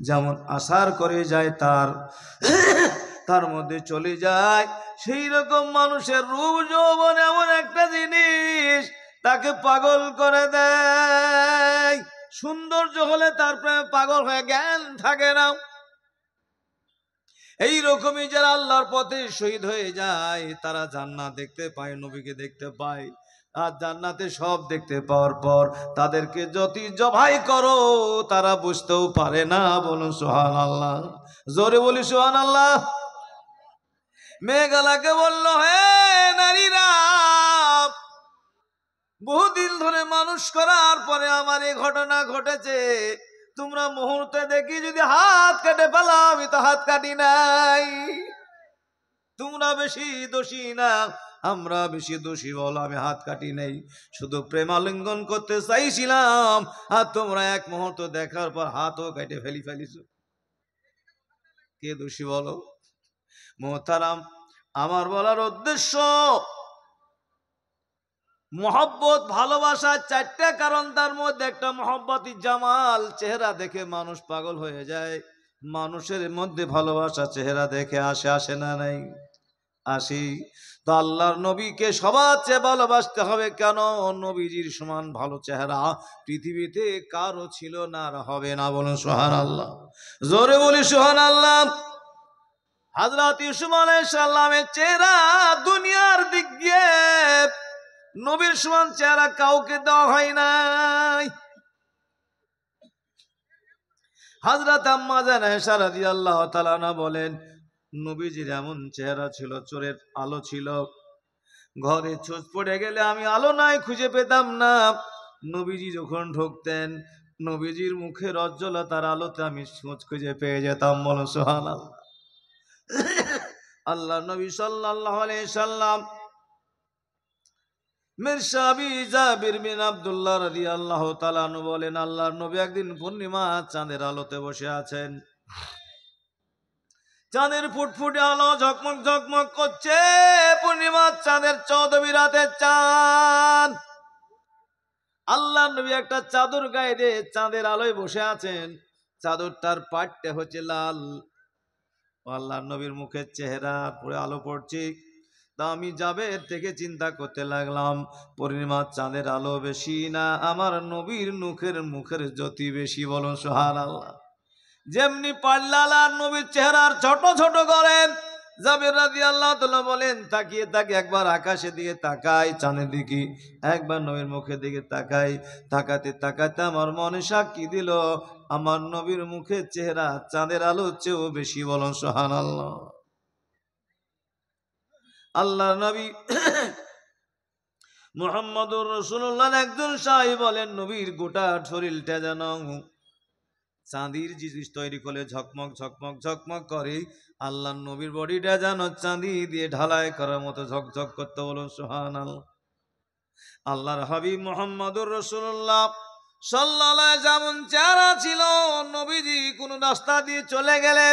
যেমন আসার করে যায় তার তার মধ্যে চলে যায়, সেই রকম মানুষের রূপ যৌবন এমন একটা জিনিস তাকে পাগল করে দেয়। সৌন্দর্য হলে তার প্রেমে পাগল হয়ে জ্ঞান থাকে না। এই রকমই যারা আল্লাহর পথে শহীদ হয়ে যায় তারা জান্নাত দেখতে পায়, নবীকে দেখতে পায়। আর জান্নাতে সব দেখতে পাওয়ার পর তাদেরকে যতই জবাই করো তারা বুঝতেও পারে না। বলুন সুবহানাল্লাহ, জোরে বলি সুবহানাল্লাহ। মেঘালাকে বলল, হে নারীরা, বহুদিন ধরে মানুষ করার পরে আমার এই ঘটনা ঘটেছে। তোমরা মুহূর্তে দেখি যদি হাত কেটে ফেলাও, আমি তো হাত কাটি নাই। তোমরা বেশি দোষী না, আমরা বেশি দোষী বলো, আমি হাত কাটি নাই। শুধু প্রেমালিঙ্গন করতে চাইছিলাম, আর তোমরা এক মুহূর্ত দেখার পর হাতও কেটে ফেলিস। কে দোষী বলো? মোহতারাম, আমার বলার উদ্দেশ্য, মোহব্বত ভালোবাসার চারটা কারণ, তার মধ্যে একটা মোহব্বতী জামাল। চেহারা দেখে মানুষ পাগল হয়ে যায়। মানুষের মধ্যে ভালোবাসা চেহারা দেখে আসে না নাই? আসি। তো আল্লাহর নবীকে সবার চেয়ে ভালোবাসতে হবে। কেন? নবীজির সমান ভালো চেহারা পৃথিবীতে কারো ছিল না, আর হবে না। বলুন সুবহানাল্লাহ, জোরে বলি সুবহানাল্লাহ। হযরত ইউসুফ আলাইহিস সালামের চেহারা দুনিয়ার দিক দিয়ে নবীর সমান চেহারা কাউকে দেওয়া হয় নাই। হযরত আম্মা জান আয়েশা রাদিয়াল্লাহু তাআলা আনহা বলেন, নবীজির এমন চেহারা ছিল, চোরের আলো ছিল। ঘরে ছোঁচ পড়ে গেলে আমি আলো নাই খুঁজে পেতাম না। নবীজি যখন ঢুকতেন, নবীজির মুখের উজ্জ্বলতার আলোতে আমি ছোঁচ খুঁজে পেয়ে যেতাম। বলো সুবহানাল্লাহ। আল্লাহ নবী সাল্লাল্লাহু আলাইহি সাল্লাম মিরসাবি জাবির বিন আব্দুল্লাহ রাদিয়াল্লাহু তাআলা আনহু বলেন, আল্লাহর নবী একদিন পূর্ণিমা চাঁদের আলোতে বসে আছেন। চাঁদের ফুটফুটে আলো ঝকমক ঝকমক করছে। পূর্ণিমা চাঁদের 14 রাতের চাঁদ। আল্লাহ নবী একটা চাদর গায়ে দিয়ে চাঁদের আলোয় বসে আছেন। চাদরটার পাটটা হচ্ছে লাল। আল্লাহ নবীর মুখের চেহারা পুরো আলো পড়ছে। তা আমি জাবের থেকে চিন্তা করতে লাগলাম, পূর্ণিমার চাঁদের আলো বেশি না আমার নবীর মুখের জ্যোতি বেশি? বলুন সুবহানাল্লাহ। যেমনি পাল্লাল আর নবীর চেহারার ছোট ছোট করেন, জাবের রাদিয়াল্লাহু তাআলা বলেন, তাকিয়ে তাকিয়ে একবার আকাশে দিকে তাকাই, চাঁদের দিকে, একবার নবীর মুখের দিকে তাকাই। তাকাতে তাকাতে আমার মনে সাক্ষী দিল, আমার নবীর মুখের চেহারা চাঁদের আলোর চেয়েও বেশি। বলুন সুবহানাল্লাহ। আল্লাহ নবী মুহাম্মদুর রাসূলুল্লাহ একজন সাহাবী বলেন, নবীর গোটা শরীরটা যেন চাঁদির জিনিস তৈরি করে ঝকমক ঝকমক ঝকমক করে। আল্লাহ নবীর বডিটা যেন চাঁদি দিয়ে ঢালাই করার মতো ঝকঝক করতে। বলুন সুবহানাল্লাহ। আল্লাহর হাবিব মুহাম্মদুর রাসূলুল্লাহ সাল্লাল্লাহু আলাইহি যেমন চেহারা ছিল, নবীজি কোন রাস্তা দিয়ে চলে গেলে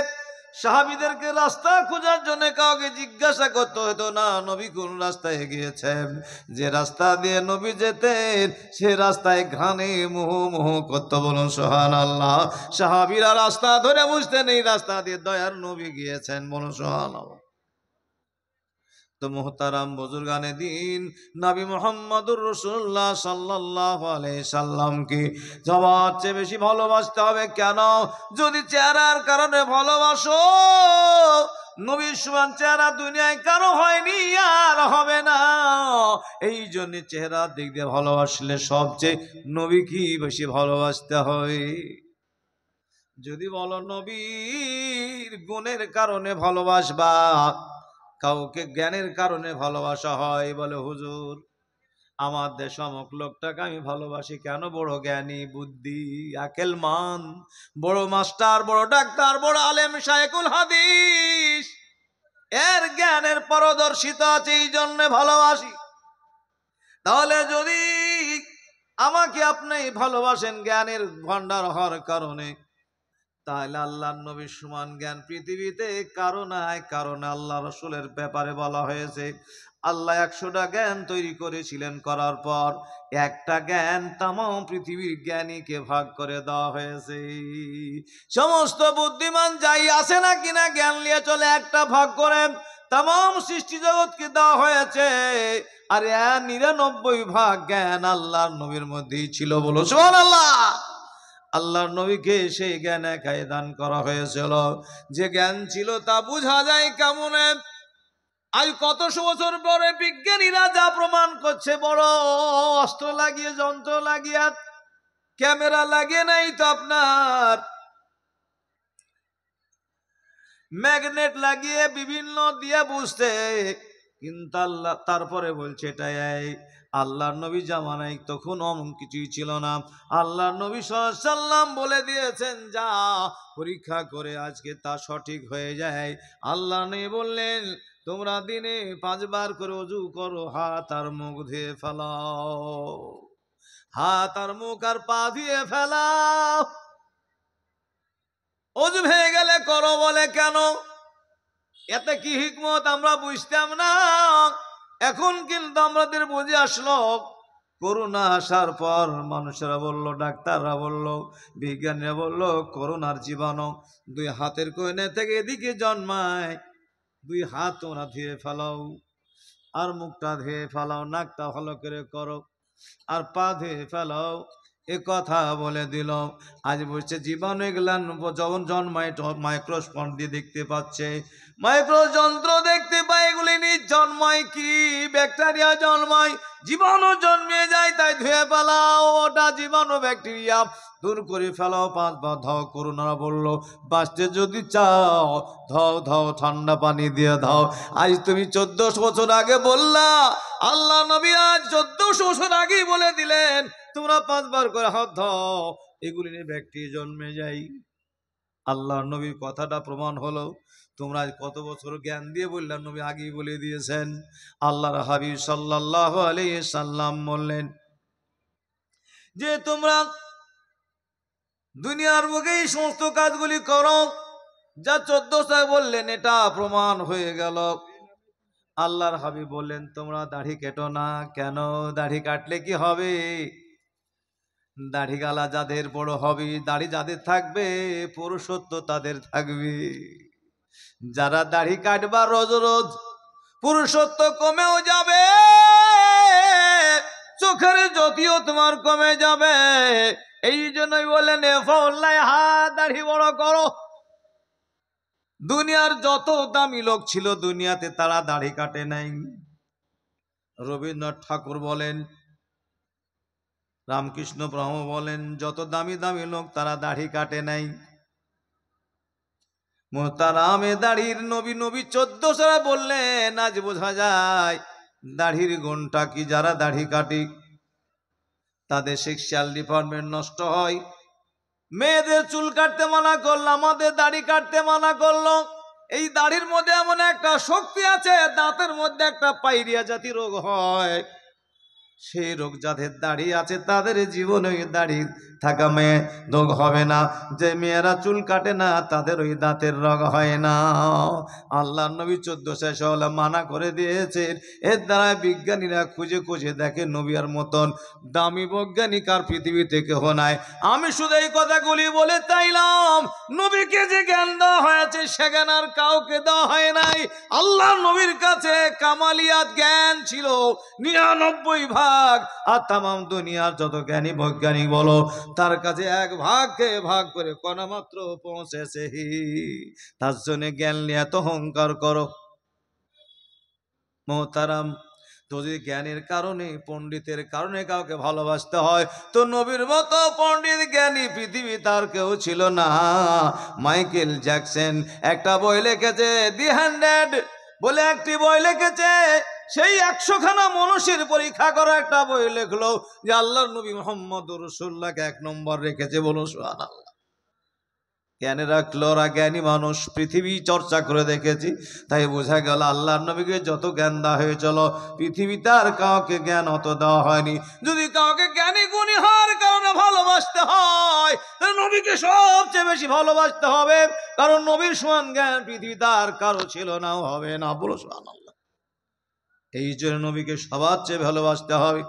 সাহাবীদেরকে রাস্তা খোঁজার জন্য কাউকে জিজ্ঞাসা করতে হতো না, নবী কোন রাস্তায় গিয়েছেন। যে রাস্তা দিয়ে নবী যেতেন সে রাস্তায় ঘানে মোহ মোহ করত। বলুন সুবহানাল্লাহ। সাহাবীরা রাস্তা ধরে বুঝতেন এই রাস্তা দিয়ে দয়ার নবী গিয়েছেন। বলুন সুবহানাল্লাহ। তো মোহতারাম বুজুর্গানে দিন, নবী মুহাম্মদুর রাসূলুল্লাহ সাল্লাল্লাহু আলাইহি সাল্লামকে সবার চেয়ে বেশি ভালোবাসতে হবে। কেন? যদি চেহারার কারণে ভালোবাসো, নবীর সমান চেহারা দুনিয়ায় কারো হয়নি, আর হবে না। এই জন্য চেহারার দিক দিয়ে ভালোবাসলে সবচেয়ে নবীকে বেশি ভালোবাসতে হয়। যদি বলো নবীর গুণের কারণে ভালোবাসবা, কাউকে জ্ঞানের কারণে ভালোবাসা হয়, বলে হুজুর আমার দেশ অমুক লোকটাকে আমি ভালোবাসি কেন? বড় জ্ঞানী, বুদ্ধি, আকেলমান, বড় মাস্টার, বড় ডাক্তার, বড় আলেম, শায়েখুল হাদিস, এর জ্ঞানের পারদর্শিতা আছে, এই জন্য ভালোবাসি। তাহলে যদি আমাকে আপনি ভালোবাসেন জ্ঞানের ভান্ডার হওয়ার কারণে, তাহলে আল্লাহর নবীর সমান জ্ঞান পৃথিবীতে কারো নাই। কারণ আল্লাহ রসুলের ব্যাপারে বলা হয়েছে আল্লাহ 100টা জ্ঞান তৈরি করেছিলেন, করার পর একটা জ্ঞান তামাম পৃথিবীর জ্ঞানীকে ভাগ করে দেওয়া হয়েছে। সমস্ত বুদ্ধিমান যাই আছে না কিনা জ্ঞান নিয়ে চলে একটা ভাগ করে তামাম সৃষ্টি জগৎকে দেওয়া হয়েছে। আর 99 ভাগ জ্ঞান আল্লাহর নবীর মধ্যেই ছিল। বলো সুবহানাল্লাহ। আল্লাহর নবীকে সেই জ্ঞান একাই দান করা হয়েছিল। যে জ্ঞান ছিল তা বোঝা যায় কেমনে? আজ কতশো বছর পরে বিজ্ঞানীরা যা প্রমাণ করছে, বড় অস্ত্র লাগিয়ে, যন্ত্র লাগিয়ে, ক্যামেরা লাগিয়ে, নাই তো আপনার ম্যাগনেট লাগিয়ে বিভিন্ন দিয়ে বুঝতে, কিন্তু আল্লাহ তারপরে বলছে এটাই আল্লাহর নবী জামানায় তখন অমন কিছুই ছিল না। আল্লাহর নবী সাল্লাল্লাহু আলাইহি ওয়াসাল্লাম বলে দিয়েছেন যা পরীক্ষা করে আজকে তা সঠিক হয়ে যায়। আল্লাহ নবী বললেন তোমরা দিনে 5 বার করে ওযু করো, হাত আর মুখ ধুয়ে ফেলাও, হাত আর মুখ আর পা ধুয়ে ফেলাও। ওযু হয়ে গেলে করো বলে কেন? এতে কি হিকমত আমরা বুঝতাম না। এখন কিন্তু আমাদের বুঝে আসলো। করোনা আসার পর মানুষেরা বলল, ডাক্তাররা বলল, বিজ্ঞানীরা বলল করোনার জীবাণু 2 হাতের কোণে থেকে এদিকে জন্মায়। 2 হাত তোমরা ধুয়ে ফেলাও, আর মুখটা ধুয়ে ফেলাও, নাকটা ভালো করে করো, আর পা ধুয়ে ফেলাও। এ কথা বলে দিল। আজ বলছে জীবাণু এগুলা যখন জন্মায় মাইক্রোস্কোপ দিয়ে দেখতে পাচ্ছে, মাইক্রো যন্ত্র দেখতে পায়, এগুলি নিয়ে জন্মায় কি ব্যাকটেরিয়া জন্মায়, জীবাণু জন্মে যায়, তাই ধুয়ে ফেলাও, ওটা জীবাণু ব্যাকটেরিয়া দূর করে ফেলাও। 5 বার ধাও। করোনা বললো বাঁচতে যদি চাও ধাও ধাও, ঠান্ডা পানি দিয়ে ধাও। আজ তুমি 1400 বছর আগে বললা, আল্লাহ নবী আজ 1400 বছর আগেই বলে দিলেন তোমরা 5 বার করে হাত ধাও, এগুলি নিয়ে ব্যাকটেরিয়া জন্মে যায়। আল্লাহ নবীর কথাটা প্রমাণ হলো। তোমরা কত বছর জ্ঞান দিয়ে বললাম, নবী আগেই বলে দিয়েছেন। আল্লাহর হাবিব সাল্লাল্লাহু আলাইহি সাল্লাম বললেন যে তোমরা দুনিয়ার বুকে এই সমস্ত কাজগুলি করো যা 1400 বললেন, এটা প্রমাণ হয়ে গেল। আল্লাহর হাবিব বললেন তোমরা দাড়ি কেটো না। কেন? দাড়ি কাটলে কি হবে? দাড়ি গালা যাদের বড় হবে, দাড়ি যাদের থাকবে, পুরুষত্ব তাদের থাকবে। যারা দাড়ি কাটবা রোজ রোজ, পুরুষত্ব কমেও যাবে, চোখের জ্যোতিও তোমার কমে যাবে। এই জন্যই বলেন দাড়ি বড় করো। দুনিয়ার যত দামি লোক ছিল দুনিয়াতে, তারা দাড়ি কাটে নাই। রবীন্দ্রনাথ ঠাকুর বলেন, রামকৃষ্ণ ব্রহ্ম বলেন, যত দামি দামি লোক তারা দাড়ি কাটে নাই। মোহতারামে দাড়ির নবী, নবী 1400 বললেন। আজ বোঝা যায় দাড়ির গুণটা কি। যারা দাড়ি কাটি তাদের সেক্সুয়াল ডিপার্টমেন্ট নষ্ট হয়। মেয়েদের চুল কাটতে মানা করলো, আমাদের দাড়ি কাটতে মানা করলো। এই দাড়ির মধ্যে এমন একটা শক্তি আছে, দাঁতের মধ্যে একটা পাইরিয়া জাতি রোগ হয়। সেই রোগ যাদের দাড়ি আছে তাদের জীবনে দাড়ি থাকা মেয়ে রোগ হবে না। যে মেয়েরা চুল কাটে না তাদের ওই দাঁতের রোগ হয় না। আল্লাহ নবী 1400 মানা করে দিয়েছেন। এর দ্বারা বিজ্ঞানীরা খুঁজে খুঁজে দেখে নবীর মতন দামি বৈজ্ঞানিক আর পৃথিবী থেকে নাই। আমি শুধু এই কথাগুলি বলে চাইলাম, নবীকে যে জ্ঞান দেওয়া হয়েছে সে জ্ঞান আর কাউকে দেওয়া হয় নাই। আল্লাহ নবীর কাছে কামালিয়াত জ্ঞান ছিল 99 ভাগ। আর তামাম দুনিয়ার যত জ্ঞানী বৈজ্ঞানিক বলো, তার কাছে 1 ভাগকে ভাগ করে কণা মাত্র পৌঁছেছে। তার জন্য জ্ঞান নিয়ে এত অহংকার করো। মোহতারাম, যদি জ্ঞানের কারণে, পণ্ডিতের কারণে কাউকে ভালোবাসতে হয়, তো নবীর মতো পণ্ডিত জ্ঞানী পৃথিবী তার কেউ ছিল না। মাইকেল জ্যাকসন একটা বই লিখেছে, দি 100 বলে একটি বই লিখেছে। সেই 100খানা মানুষের পরীক্ষা করা একটা বই লিখলো যে আল্লাহর নবী মুহাম্মদুর রাসূলুল্লাহকে 1 নম্বর রেখেছে। বলো সুবহানাল্লাহ। জ্ঞানীরা ক্লোরা জ্ঞানী মানুষ, পৃথিবী চর্চা করে দেখেছি, তাই বোঝা গেল আল্লাহর নবীকে যত জ্ঞান দেওয়া হয়েছিল পৃথিবীতে আর কাউকে জ্ঞান অত দেওয়া হয়নি। যদি কাউকে জ্ঞানী গুণী হওয়ার কারণে ভালোবাসতে হয় তাহলে নবীকে সবচেয়ে বেশি ভালোবাসতে হবে, কারণ নবীর সমান জ্ঞান পৃথিবীতে আর কারো ছিল না, হবে না। বলো সুবহানাল্লাহ। এই জন্য নবীকে সবার চেয়ে ভালোবাসতে হবে।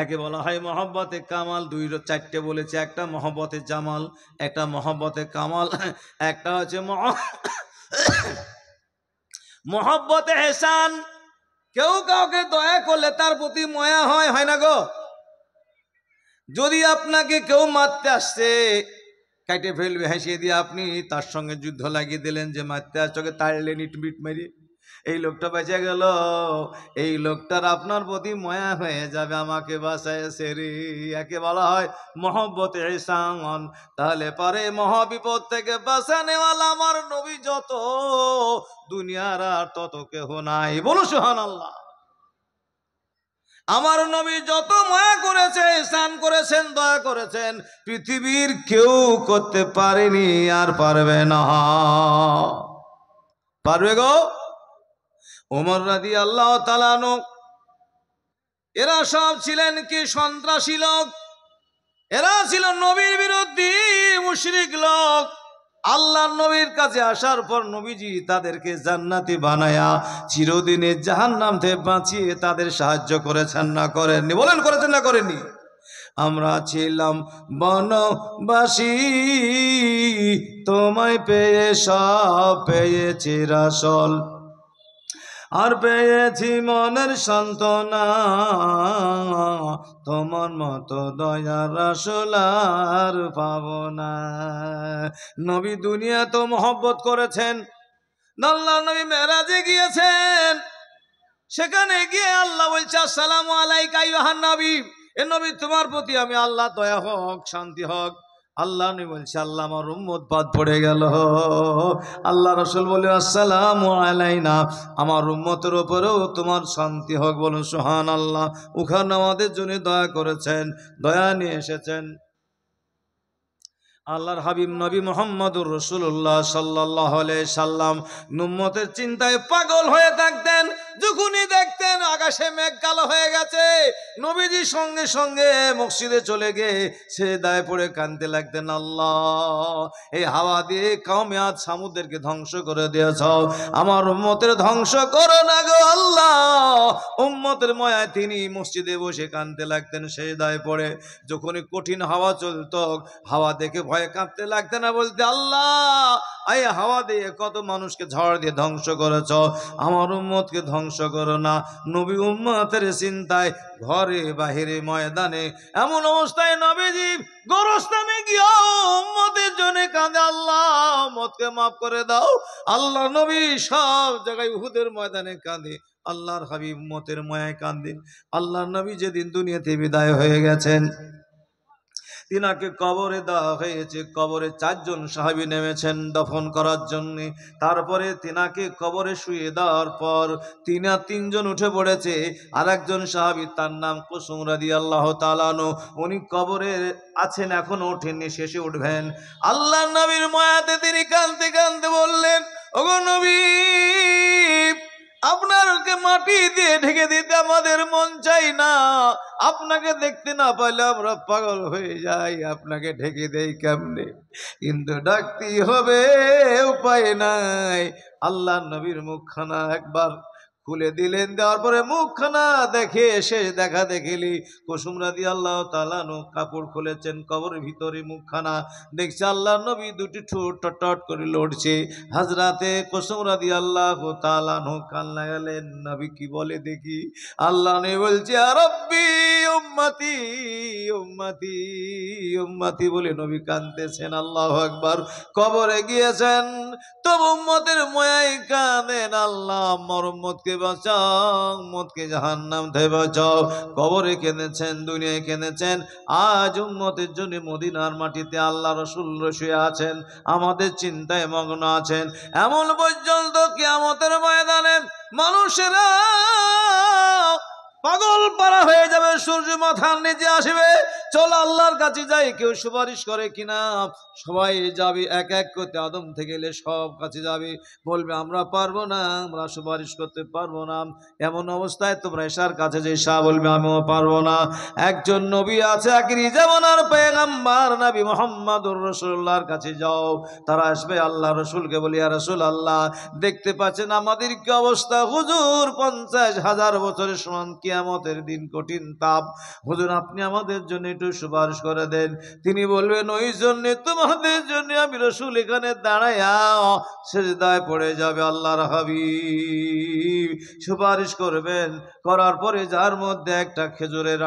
একে বলা হয় মহব্বতে কামাল, দুই চারটে বলেছে, একটা মহব্বতে জামাল, একটা মহব্বতে কামাল, একটা হচ্ছে মহব্বতে এহসান। কেউ কাউকে দয়া করলে তার প্রতি মায়া হয়, হয় না গো? যদি আপনাকে কেউ মারতে আসছে, কাটে ফেলবে হেসে দিয়ে, আপনি তার সঙ্গে যুদ্ধ লাগিয়ে দিলেন, যে মারতে আসছে তাড়লেন ইটমিট মেরে, এই লোকটা বেঁচে গেল, এই লোকটার আপনার প্রতি মায়া হয়ে যাবে, আমাকে বাঁচাইছে রে। একে বলা হয় মহব্বতে ইহসান। তাহলে পারে মহাবিপদ থেকে বাঁচানেওয়ালা আমার নবী যত, দুনিয়ার আর তত কেহ নাই। বলো সুবহানাল্লাহ। আমার নবী যত মায়া করেছে, ইহসান করেছেন, দয়া করেছেন, পৃথিবীর কেউ করতে পারেনি, আর পারবে না। পারবে গো? ওমর রাদিয়াল্লাহু তাআলা আনহু, এরা সব ছিলেন কি সন্ত্রাসী লোক, এরা ছিল নবীর বিরোধী মুশরিক লোক। আল্লাহর নবীর কাছে আসার পর নবীজি তাদেরকে জান্নাতি বানায়া চিরদিনের জাহান্নাম থেকে বাঁচিয়ে তাদের সাহায্য করেছেন না করেননি? বলেন করেছেন না করেননি? আমরা ছিলাম বনবাসী, তোমায় পেয়ে সব পেয়েছি রাসূল, আর পেয়েছি মনের সান্ত্বনা, তোমার মতো দয়ার রাসূল আর পাবো না। নবী দুনিয়া তো মহব্বত করেছেন। আল্লাহর নবী মেরাজে গিয়েছেন, সেখানে গিয়ে আল্লাহ বলছে আসসালামু আলাইকা আইয়ুহান নবী, এ নবী তোমার প্রতি আমি আল্লাহ দয়া হোক, শান্তি হোক। আল্লাহ নবী বলছে আল্লাহ আমার উম্মত বাদ পড়ে গেল। আল্লাহ রাসূল বলে আসসালামু আলাইনা, আমার উম্মতের উপরেও তোমার শান্তি হোক। বলুন সুবহানাল্লাহ। ওখানে আমাদের জন্য দয়া করেছেন, দয়া নিয়ে এসেছেন। আল্লাহর হাবিব নবী মুহাম্মদুর রাসূলুল্লাহ সাল্লাল্লাহু আলাইহি সাল্লাম উম্মতের চিন্তায় পাগল হয়ে থাকতেন। যখনই দেখতেন আকাশে মেঘ কালো হয়ে গেছে, নবীজি সঙ্গে সঙ্গে মসজিদে চলে গিয়ে সিজদায় পড়ে কাঁদতে লাগতেন, আল্লাহ এই হাওয়া দিয়ে কওমে আদ সামুদ্রকে ধ্বংস করে দিয়েছ, আমার উম্মতের ধ্বংস করো না গো আল্লাহ। উম্মতের মায়ায় তিনি মসজিদে বসে কাঁদতে লাগতেন সিজদায় পড়ে। যখনই কঠিন হাওয়া চলতো, হাওয়া দেখে ভয়ে কাঁপতে লাগতে না, বলতে আল্লাহ এই হাওয়া দিয়ে কত মানুষকে ঝড় দিয়ে ধ্বংস করেছ, আমার উম্মতকে ধ্বংস করো না। নবী উম্মতের চিন্তায় ঘরে বাহিরে ময়দানে এমন অবস্থায় নবীজি গোরস্থানে গিয়ে উম্মতের জন্য কাঁদে, আল্লাহ উম্মতকে মাফ করে দাও। আল্লাহ নবী সব জায়গায় উহুদের ময়দানে কাঁদে, আল্লাহর হাবিব উম্মতের মায়ায় কাঁদেন। আল্লাহর নবী যেদিন দুনিয়াতে বিদায় হয়ে গেছেন, তিনাকে কবরে দেওয়া হয়েছে। কবরে 4 জন সাহাবী নেমেছেন দফন করার জন্য। তারপরে তিনাকে কবরে শুয়ে দেওয়ার পর 3 জন উঠে পড়েছে। আর একজন সাহাবী, তার নাম কুসুম রাদিয়াল্লাহু তাআলা আনহু, উনি কবরে আছেন, এখনো ওঠেননি, শেষে উঠবেন। আল্লাহর নবীর মায়াতে তিনি কাঁদতে কাঁদতে বললেন, ওগো নবী, আপনাকে মাটি দিয়ে ঢেকে দিতে আমাদের মন চাই না, আপনাকে দেখতে না পাইলে আমরা পাগল হয়ে যাই, আপনাকে ঢেকে দেই কেমনে, কিন্তু ডাকতেই হবে, উপায় নাই। আল্লাহ নবীর মুখখানা একবার খুলে দিলেন, দেওয়ার পরে মুখখানা দেখে শেষ দেখা দেখিলি কুসুম রাদিয়াল্লাহু তাআলা আনহু কাপড় খুলেছেন, কবরের ভিতরে মুখখানা দেখছে আল্লাহ নবী দুটি ঠোঁট টট করে লড়ছে। হযরতে কুসুম রাদিয়াল্লাহু তাআলা আনহু কান্না গেলেন, নবী কি বলে দেখি। আল্লাহ নবী বলছে ইয়া রাব্বি উম্মতি উম্মতি উম্মতি বলে নবী কাঁদতেছেন। আল্লাহু আকবার। কবরে গিয়েছেন, তবে উম্মতের মায়ায় কাঁদেন, আল্লাহ আমার উম্মতকে বাঁচাও, উম্মতকে জাহান্নাম থেকে বাঁচাও। কবরে কেঁদেছেন, দুনিয়ায় কেঁদেছেন, আজ উম্মতের জন্য মদিনার মাটিতে আল্লাহ রাসূল শুয়ে আছেন, আমাদের চিন্তায় মগ্ন আছেন। এমন পর্যন্ত কিয়ামতের ময়দানে মানুষেরা পাগল পারা হয়ে যাবে, সূর্য মাথার নিচে আসবে, চল আল্লাহর কাছে যাই, কেউ সুপারিশ করে কিনা। সবাই যাবে এক এক করতে, আদম থেকে এলে সব কাছে যাবে, বলবে আমরা পারবো না, আমরা সুপারিশ করতে পারবো না। এমন অবস্থায় তোমরা ঈশার কাছে যে শাহ বলবে আমিও পারবো না। একজন নবী আছে আখিরি জামানার পয়গম্বর নবী মুহাম্মদুর রাসূলুল্লাহর কাছে যাও। তারা আসবে, আল্লাহ রসুলকে বলি ইয়া রাসূলুল্লাহ, দেখতে পাচ্ছেন আমাদের কি অবস্থা হুজুর, 50,000 বছরের সমান কিয়ামতের দিন, কঠিন তাপ, হুজুর আপনি আমাদের জন্য একটু সুপারিশ করে দেন। তিনি বলবেন ওই জন্য তোমাদের জন্য আমি রসুল এখানে দাঁড়াইয়া সিজদায় পড়ে যাবে আল্লাহর হাবিব, সুপারিশ করবেন। করার পরে যার মধ্যে একটা খেজুরের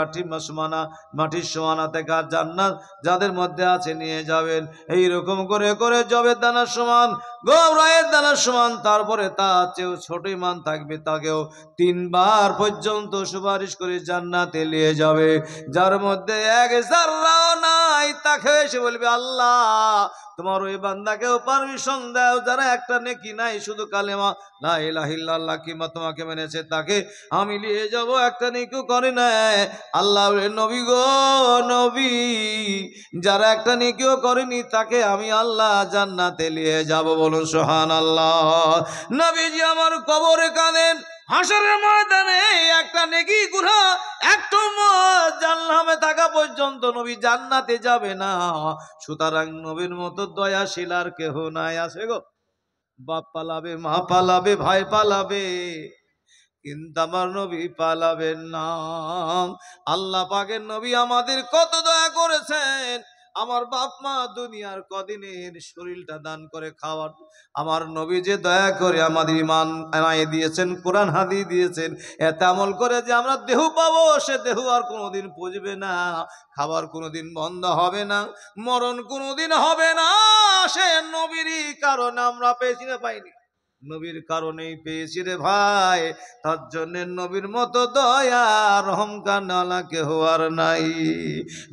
মাটির সমানা থেকে আর জান্নাত যাদের মধ্যে আছে নিয়ে যাবেন। এইরকম করে করে জবের দানার সমান, গৌরায়ের দানার সমান, তারপরে তার চেয়েও ছোট ইমান থাকবে, তাকেও 3 বার পর্যন্ত সুপারিশ করে জান্নাতে নিয়ে যাবে। যার মধ্যে এক জাররাও নাই, তাকে এসে বলবে আল্লাহ তোমার ওই বান্দাকেও পারমিশন দাও যারা একটা নেকি নাই, শুধু কালেমা লা ইলাহা ইল্লাল্লাহ কিংবা তোমাকে মেনেছে, তাকে আমি নিয়ে যাব, একটা নেকিও করে নাই। আল্লাহ নবী গো নবী, যারা একটা নেকিও করেনি তাকে আমি আল্লাহ জান্নাতে নিয়ে যাব, বলুন সুবহানাল্লাহ। নবীজি আমার কবরে কাঁদেন, হাসরের ময়দানে একটা নেকি গুনাহ একটু জাহান্নামে থাকা পর্যন্ত নবী জান্নাতে যাবে না। সুতরাং নবীর মতো দয়াশীল আর কেহ নাই। আছে গো, বাপ পালাবে, মা পালাবে, ভাই পালাবে, কিন্তু আমার নবী পালাবেন না। আল্লাহ পাকের নবী আমাদের কত দয়া করেছেন। আমার বাপ মা দুনিয়ার কদিনের শরীরটা দান করে খাওয়ার, আমার নবী যে দয়া করে আমাদের ইমান এনায়ে দিয়েছেন, কোরআন হাদিস দিয়েছেন, এত আমল করে যে আমরা দেহ পাবো, সে দেহ আর কোনোদিন পুজবে না, খাবার কোনোদিন বন্ধ হবে না, মরণ কোনোদিন হবে না। সে নবীরই কারণে আমরা পেয়েছি না পাইনি, নবীর কারণেই পেয়েছি রে ভাই। তার জন্য নবীর মতো দয়া রহম কান্নালা কেহ আর নাই।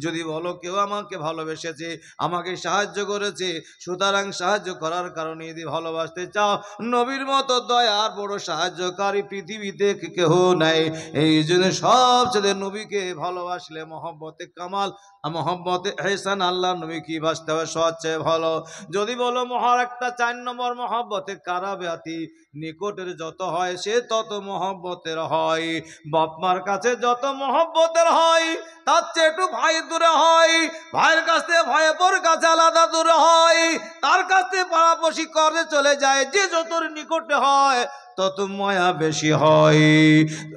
যদি বলো কেউ আমাকে ভালোবেসেছে, আমাকে সাহায্য করেছে, সুতরাং সাহায্য করার কারণে যদি ভালোবাসতে চাও, নবীর মতো দয়ার বড় সাহায্যকারী পৃথিবীতে কেহ নাই। এই জন্য সবচেয়ে নবীকে ভালোবাসলে মহব্বতে কামাল, মহব্বতে এহসান, আল্লাহ নবী কি বাসতে হবে সবচেয়ে ভালো। যদি বলো মহার একটা 4 নম্বর মহব্বতে কারাবাতি, নিকটের যত হয় সে তত মহব্বতের হয়। বাপমার কাছে যত মহব্বতের হয়, তার চেয়ে একটু ভাই দূরে হয়, ভাইয়ের কাছ থেকে ভাইয়ের কাছে আলাদা দূরে হয়, তার কাছ থেকে পাড়াপড়শি করে চলে যায়, যে যত নিকটে হয় তত ময়া বেশি হয়।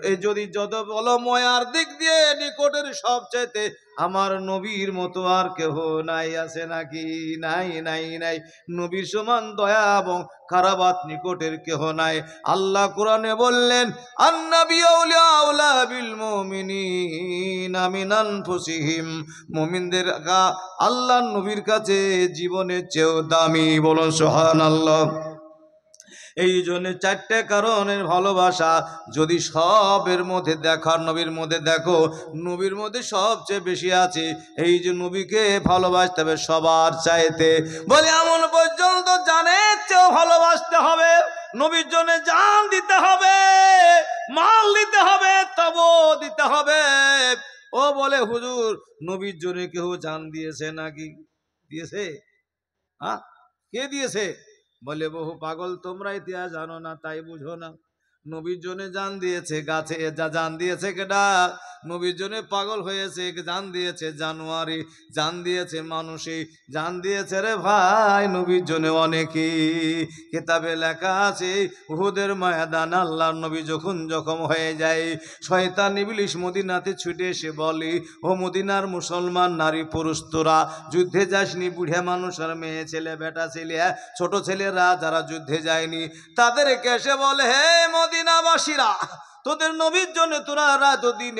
এই যদি যত বলো ময়ার দিক দিয়ে নিকটের সবচাইতে আমার নবীর মতো আর কেহ নাই। আছে নাকি? নাই নাই নাই। নবীর সমান দয়া এবং কারাবাত নিকটের কেহ নাই। আল্লাহ কোরআনে বললেন আন্নাবী আউলা বিল মুমিনিনা মিন আনফুসিহিম, মুমিনদের আল্লাহ নবীর কাছে জীবনের চেয়েও দামি, বলুন সুবহানাল্লাহ। এই জন্য 4টে কারণের ভালোবাসা যদি সবের মধ্যে দেখার, নবীর মধ্যে দেখো, নবীর মধ্যে সবচেয়ে বেশি আছে। এই যে নবীকে ভালোবাসতে হবে সবার চাইতে, বলে এমন পর্যন্ত জানের চেয়েও ভালোবাসতে হবে, নবীর জন্য জান দিতে হবে, মাল দিতে হবে, তবু দিতে হবে। ও বলে হুজুর নবীর জন্য কেউ জান দিয়েছে নাকি? দিয়েছে? হ্যাঁ, কে দিয়েছে? বলে বহু পাগল, তোমরা ইতিহাস জানো না তাই বুঝো না। নবীর জন্য জান দিয়েছে গাছে, যা জান দিয়েছে কেডা? নবীর জন্য পাগল হয়েছে, জান দিয়েছে জানুয়ারি, জান দিয়েছে মানুষই, জান দিয়েছে রে ভাই নবীর জন্য অনেকেই। কিতাবে লেখা আছে উহুদের ময়দান আল্লাহর নবী যখন জখম হয়ে যায়, শয়তান ইবলিস মদিনাতে ছুটে এসে বলে, ও মদিনার মুসলমান নারী পুরুষ, তোরা যুদ্ধে যাসনি, বুড়ে মানুষ আর মেয়ে ছেলে বেটা ছেলে ছোট ছেলেরা যারা যুদ্ধে যায়নি, তাদেরকে এসে বলে, হে মদিনাবাসীরা, তোদের নবীর জন্য তোরা এতদিন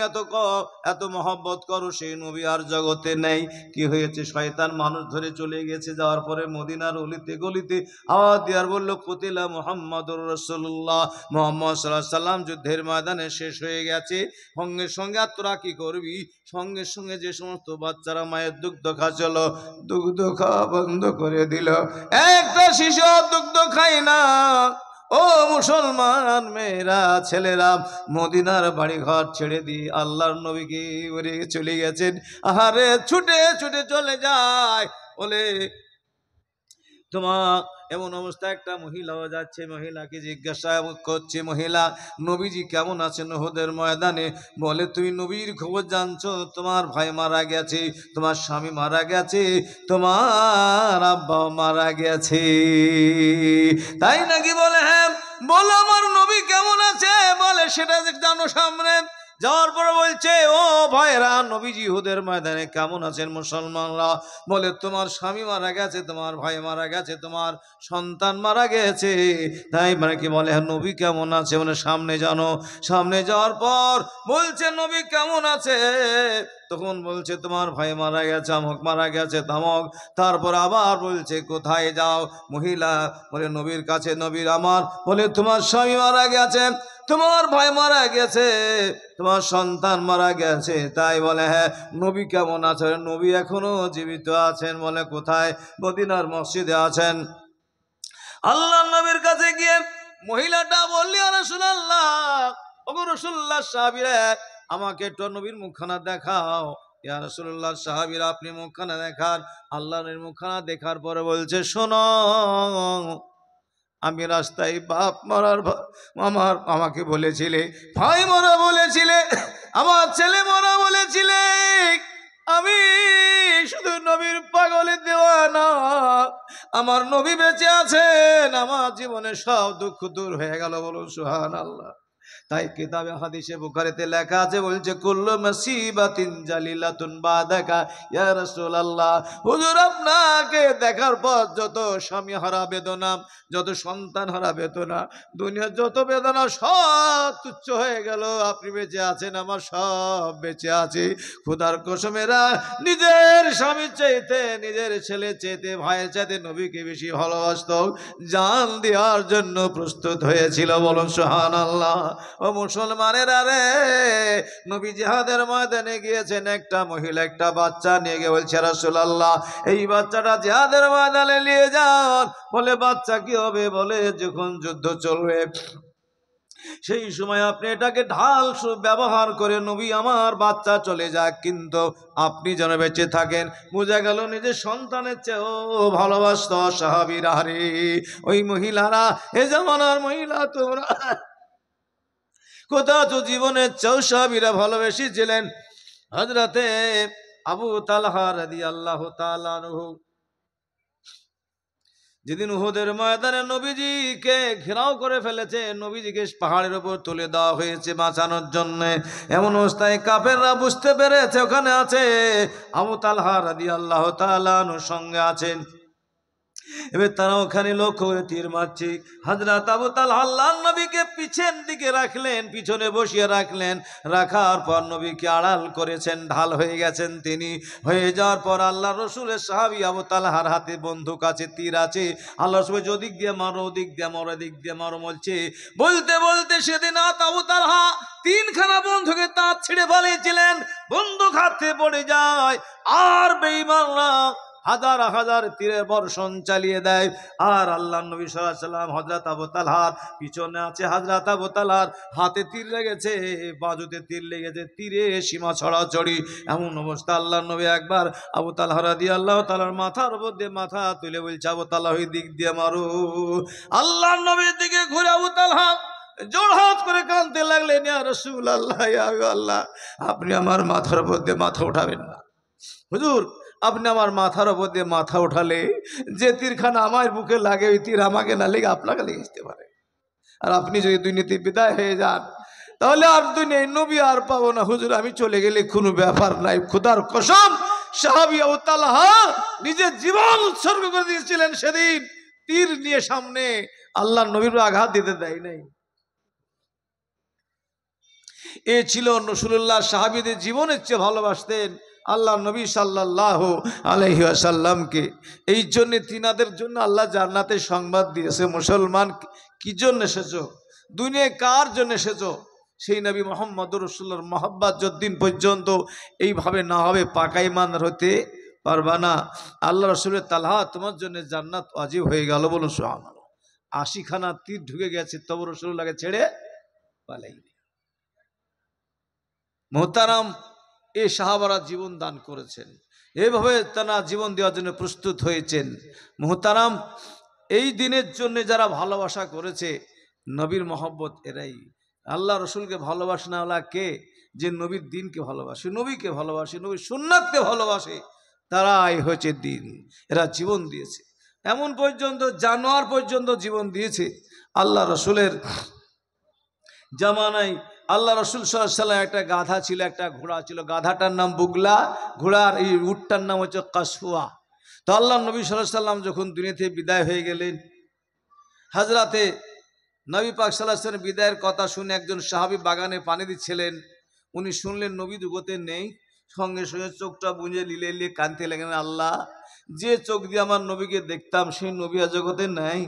এত মহব্বত করো, সেই নবী আর জগতে নেই। কি হয়েছে? শয়তান মানুষ ধরে চলে গেছে। যাওয়ার পরে মদিনার অলিতে গলিতে আওয়াজ দেওয়ার বলল, কুতিলা মুহাম্মাদুর রাসূলুল্লাহ, মুহাম্মদ সাল্লাল্লাহু আলাইহি সাল্লাম যুদ্ধের ময়দানে শেষ হয়ে গেছে। সঙ্গে সঙ্গে আর তোরা কি করবি? সঙ্গে সঙ্গে যে সমস্ত বাচ্চারা মায়ের দুগ্ধ খাচ্ছিল, দুগ্ধ খাওয়া বন্ধ করে দিল। একটা শিশু দুগ্ধ খায় না, ও মুসলমান মেয়েরা ছেলেরা, মদিনার বাড়ি ঘর ছেড়ে দিয়ে আল্লাহর নবীকে চলে গেছেন। আহারে ছুটে ছুটে চলে যায়, বলে তোমার এমন অবস্থা একটা মহিলাও যাচ্ছে, মহিলাকে জিজ্ঞাসা করছে, মহিলা নবীজি কেমন আছেন উহুদের ময়দানে? বলে তুমি নবীর খবর জানছো? তোমার ভাই মারা গেছে, তোমার স্বামী মারা গেছে, তোমার আব্বা মারা গেছে। তাই নাকি? বলে হ্যাঁ। বলো আমার নবী কেমন আছে? বলে সেটা জানো সামনে। যাওয়ার পর বলছে, ও ভাইরা, নবীজি ইহুদের ময়দানে কেমন আছেন মুসলমানরা? বলে তোমার স্বামী মারা গেছে, তোমার ভাই মারা গেছে, তোমার সন্তান মারা গেছে। তাই মানে কি? বলে হ্যাঁ। নবী কেমন আছে? মানে সামনে জানো। সামনে যাওয়ার পর বলছে নবী কেমন আছে? তখন বলছে তোমার ভাই মারা গেছে, আমক মারা গেছে, তামক। তারপর আবার বলছে কোথায় যাও? মহিলা বলে নবীর কাছে। নবীর আমার। বলে তোমার স্বামী মারা গেছে, তোমার ভাই মারা গেছে, তোমার সন্তান মারা গেছে। তাই বলে হ্যাঁ। নবী কেমন আছেন? নবী এখনো জীবিত আছেন। বলে কোথায়? মদিনার মসজিদে আছেন। আল্লাহ নবীর কাছে গিয়ে মহিলাটা বললি, ও রাসূলুল্লাহ, ওগো রাসূলুল্লাহ, সাহাবীরা আমাকে একটু নবীর মুখখানা দেখাও। ইয়া রাসূলুল্লাহ, সাহাবীরা আপনি মুখখানা দেখান। আল্লাহর মুখখানা দেখার পরে বলছে, শোনো, আমি রাস্তায় বাপ মরার আমাকে বলেছিলে, ভাই মরা বলেছিলে, আমার ছেলে মরা বলেছিলে, আমি শুধু নবীর পাগলে দেওয়ানা। আমার নবী বেঁচে আছেন, আমার জীবনে সব দুঃখ দূর হয়ে গেল। বলুন সুবহানাল্লাহ। তাই কিতাবে হাদিসে বুখারীতে লেখা আছে, বলছে কুল্লু মুসিবাতিন জালিলাতুন বাদাকা ইয়া রাসূলুল্লাহ। হুজুর আপনাকে দেখার পর যত স্বামী হারা বেদনা, যত সন্তান হারা বেদনা, দুনিয়ার যত বেদনা সব তুচ্ছ হয়ে গেল। আপনি বেঁচে আছেন, আমার সব বেঁচে আছে। খোদার কসমেরা নিজের স্বামীর চাইতে, নিজের ছেলে চাইতে, ভাইয়ের চাইতে নবীকে বেশি ভালোবাসত, জান দেওয়ার জন্য প্রস্তুত হয়েছিল। বলুন সুবহানাল্লাহ। ও মুসলমানেরা রে, নবী জিহাদের ময়দানে গিয়েছেন, একটা মহিলা একটা বাচ্চা নিয়ে গিয়ে বলছে, রাসূলুল্লাহ এই বাচ্চাটা জিহাদের ময়দানে নিয়ে যান। বলে বাচ্চা কি হবে? বলে যখন যুদ্ধ চলবে সেই সময় আপনি এটাকে ঢাল ব্যবহার করে নবী আমার বাচ্চা চলে যাক, কিন্তু আপনি যেন বেঁচে থাকেন। বোঝা গেল নিজের সন্তানের চেয়েও ভালোবাসত সাহাবীরা। রে ওই মহিলারা, এ জামানার মহিলা তোমরা কোথাও তো জীবনের চেয়েও সাহাবীরা ভালোবেসেছিলেন। হযরতে আবু তালহা রাদিয়াল্লাহু তাআলা আনহু যেদিন উহুদের ময়দানে নবীজিকে ঘেরাও করে ফেলেছে, নবীজিকে পাহাড়ের উপর তুলে দেওয়া হয়েছে বাঁচানোর জন্য, এমন অবস্থায় কাফেররা বুঝতে পেরেছে ওখানে আছে আবু তালহা রাদিয়াল্লাহু তাআলা আনহুর সঙ্গে আছেন। এবার তারা ওখানে লক্ষ্য করে তীর মারছে। হযরত আবু তালহা আল্লাহর নবীকে পিছন দিকে রাখলেন, পিছনে বসিয়ে রাখলেন। রাখার পর নবীকে আড়াল করেছেন, ঢাল হয়ে গেছেন তিনি। হয়ে যাওয়ার পর আল্লাহ রসুলের সাহাবী আবু তালহার হাতে বন্দুক আছে, তীর আছে। আল্লাহ রসুল ওদিক দিয়ে মারো, ওদিক দিয়ে মারো, এদিক দিয়ে মারো বলছে। বলতে বলতে সেদিন আবু তালহা তিনখানা বন্দুকের তার ছিঁড়ে ফেলেছিলেন, বন্দুক হাতে পড়ে যায়। আর বেঈমানরা হাজার হাজার তীরের বর্ষণ চালিয়ে দেয়। আর আল্লাহ নবী সাল্লাল্লাহু আলাইহি ওয়াসাল্লাম হযরত আবু তালহার পিছনে আছে। হযরত আবু তালহার হাতে তীর লেগেছে, বাজুতে তীর লেগেছে, তীরে সীমা ছড়াছড়ি। এমন অবস্থা আল্লাহ নবী একবার আবু তালহা রাদিয়াল্লাহু তাআলার মাথার উপর দিয়ে মাথা তুলে বলছে, আবু তালহা ওই দিক দিয়ে মারো। আল্লাহ নবীর দিকে ঘুরে আবু তালহা জোড়হাত করে কাঁদতে লাগলেন, ইয়া রাসূলুল্লাহ, ইয়া আল্লাহ, আপনি আমার মাথার উপর দিয়ে মাথা উঠাবেন না। হুজুর আপনি আমার মাথার উপর দিয়ে মাথা উঠালে যে তীরখানা আমার বুকে লাগে, ওই তীর আমাকে না লেগে আপনাকে লেগে যেতে পারে। আর আপনি যদি দুনিয়াতে বিদায় হয়ে যান তাহলে আর দুনিয়ায় নবী আর পাবো না। হুজুর আমি চলে গেলে কোনো ব্যাপার নাই। খোদার কসম, সাহাবী আবু তালহা নিজের জীবন উৎসর্গ করে দিয়েছিলেন সেদিন। তীর নিয়ে সামনে আল্লাহ নবীর আঘাত দিতে দেয় নাই। এ ছিল রাসূলুল্লাহ, সাহাবীদের জীবনের চেয়ে ভালোবাসতেন আল্লাহ নবী সাল্লাল্লাহু আলাইহি ওয়াসাল্লামকে। এই জন্য তিনাদের জন্য আল্লাহ জান্নাতের সংবাদ দিয়েছে। মুসলমান কি জন্য এসেছো? দুনিয়ায় কার জন্য এসেছো? সেই নবী মুহাম্মদুর রাসূলুল্লাহর মহব্বত যতদিন পর্যন্ত এইভাবে না হবে পাকা ঈমানদার হতে পারবা না। আল্লাহ রাসূলের তালহা তোমার জন্য জান্নাত ওয়াজিব হয়ে গেল। বলুন সুবহানাল্লাহ। 80খানা তীর ঢুকে গেছে, তবু রাসূলুল্লাহকে ছেড়ে পালাইনি। মুহতারাম, এই সাহাবারা জীবন দান করেছেন, এইভাবে তারা জীবন দেওয়ার জন্য প্রস্তুত হয়েছেন। মুহতারাম, এই দিনের জন্য যারা ভালোবাসা করেছে, নবীর মহব্বত এরাই। আল্লাহ রসুলকে ভালোবাসে না ওলা কে? যে নবীর দিনকে ভালোবাসে, নবীকে ভালোবাসে, নবীর সুন্নাতকে ভালোবাসে, তারাই হয়েছে দিন। এরা জীবন দিয়েছে, এমন পর্যন্ত জানোয়ার পর্যন্ত জীবন দিয়েছে। আল্লাহ রসুলের জামানায় আল্লাহ রসুল সাল্লাল্লাহু আলাইহি ওয়াসাল্লাম একটা গাধা ছিল, একটা ঘোড়া ছিল। গাধাটার নাম বুগলা, ঘোড়ার এই উটটার নাম হচ্ছে কাসওয়া। তো আল্লাহ নবী সাল্লাল্লাহু আলাইহি ওয়াসাল্লাম যখন দুনিয়া থেকে বিদায় হয়ে গেলেন, হযরতে নবী পাক সাল্লাল্লাহু আলাইহি ওয়াসাল্লাম বিদায়ের কথা শুনে একজন সাহাবী বাগানে পানি দিচ্ছিলেন। উনি শুনলেন নবী জগতে নেই, সঙ্গে সঙ্গে চোখটা বুঁজে লিলে লিলে কাঁদতে লাগলেন, আল্লাহ, যে চোখ দিয়ে আমার নবীকে দেখতাম সেই নবী আর জগতে নাই,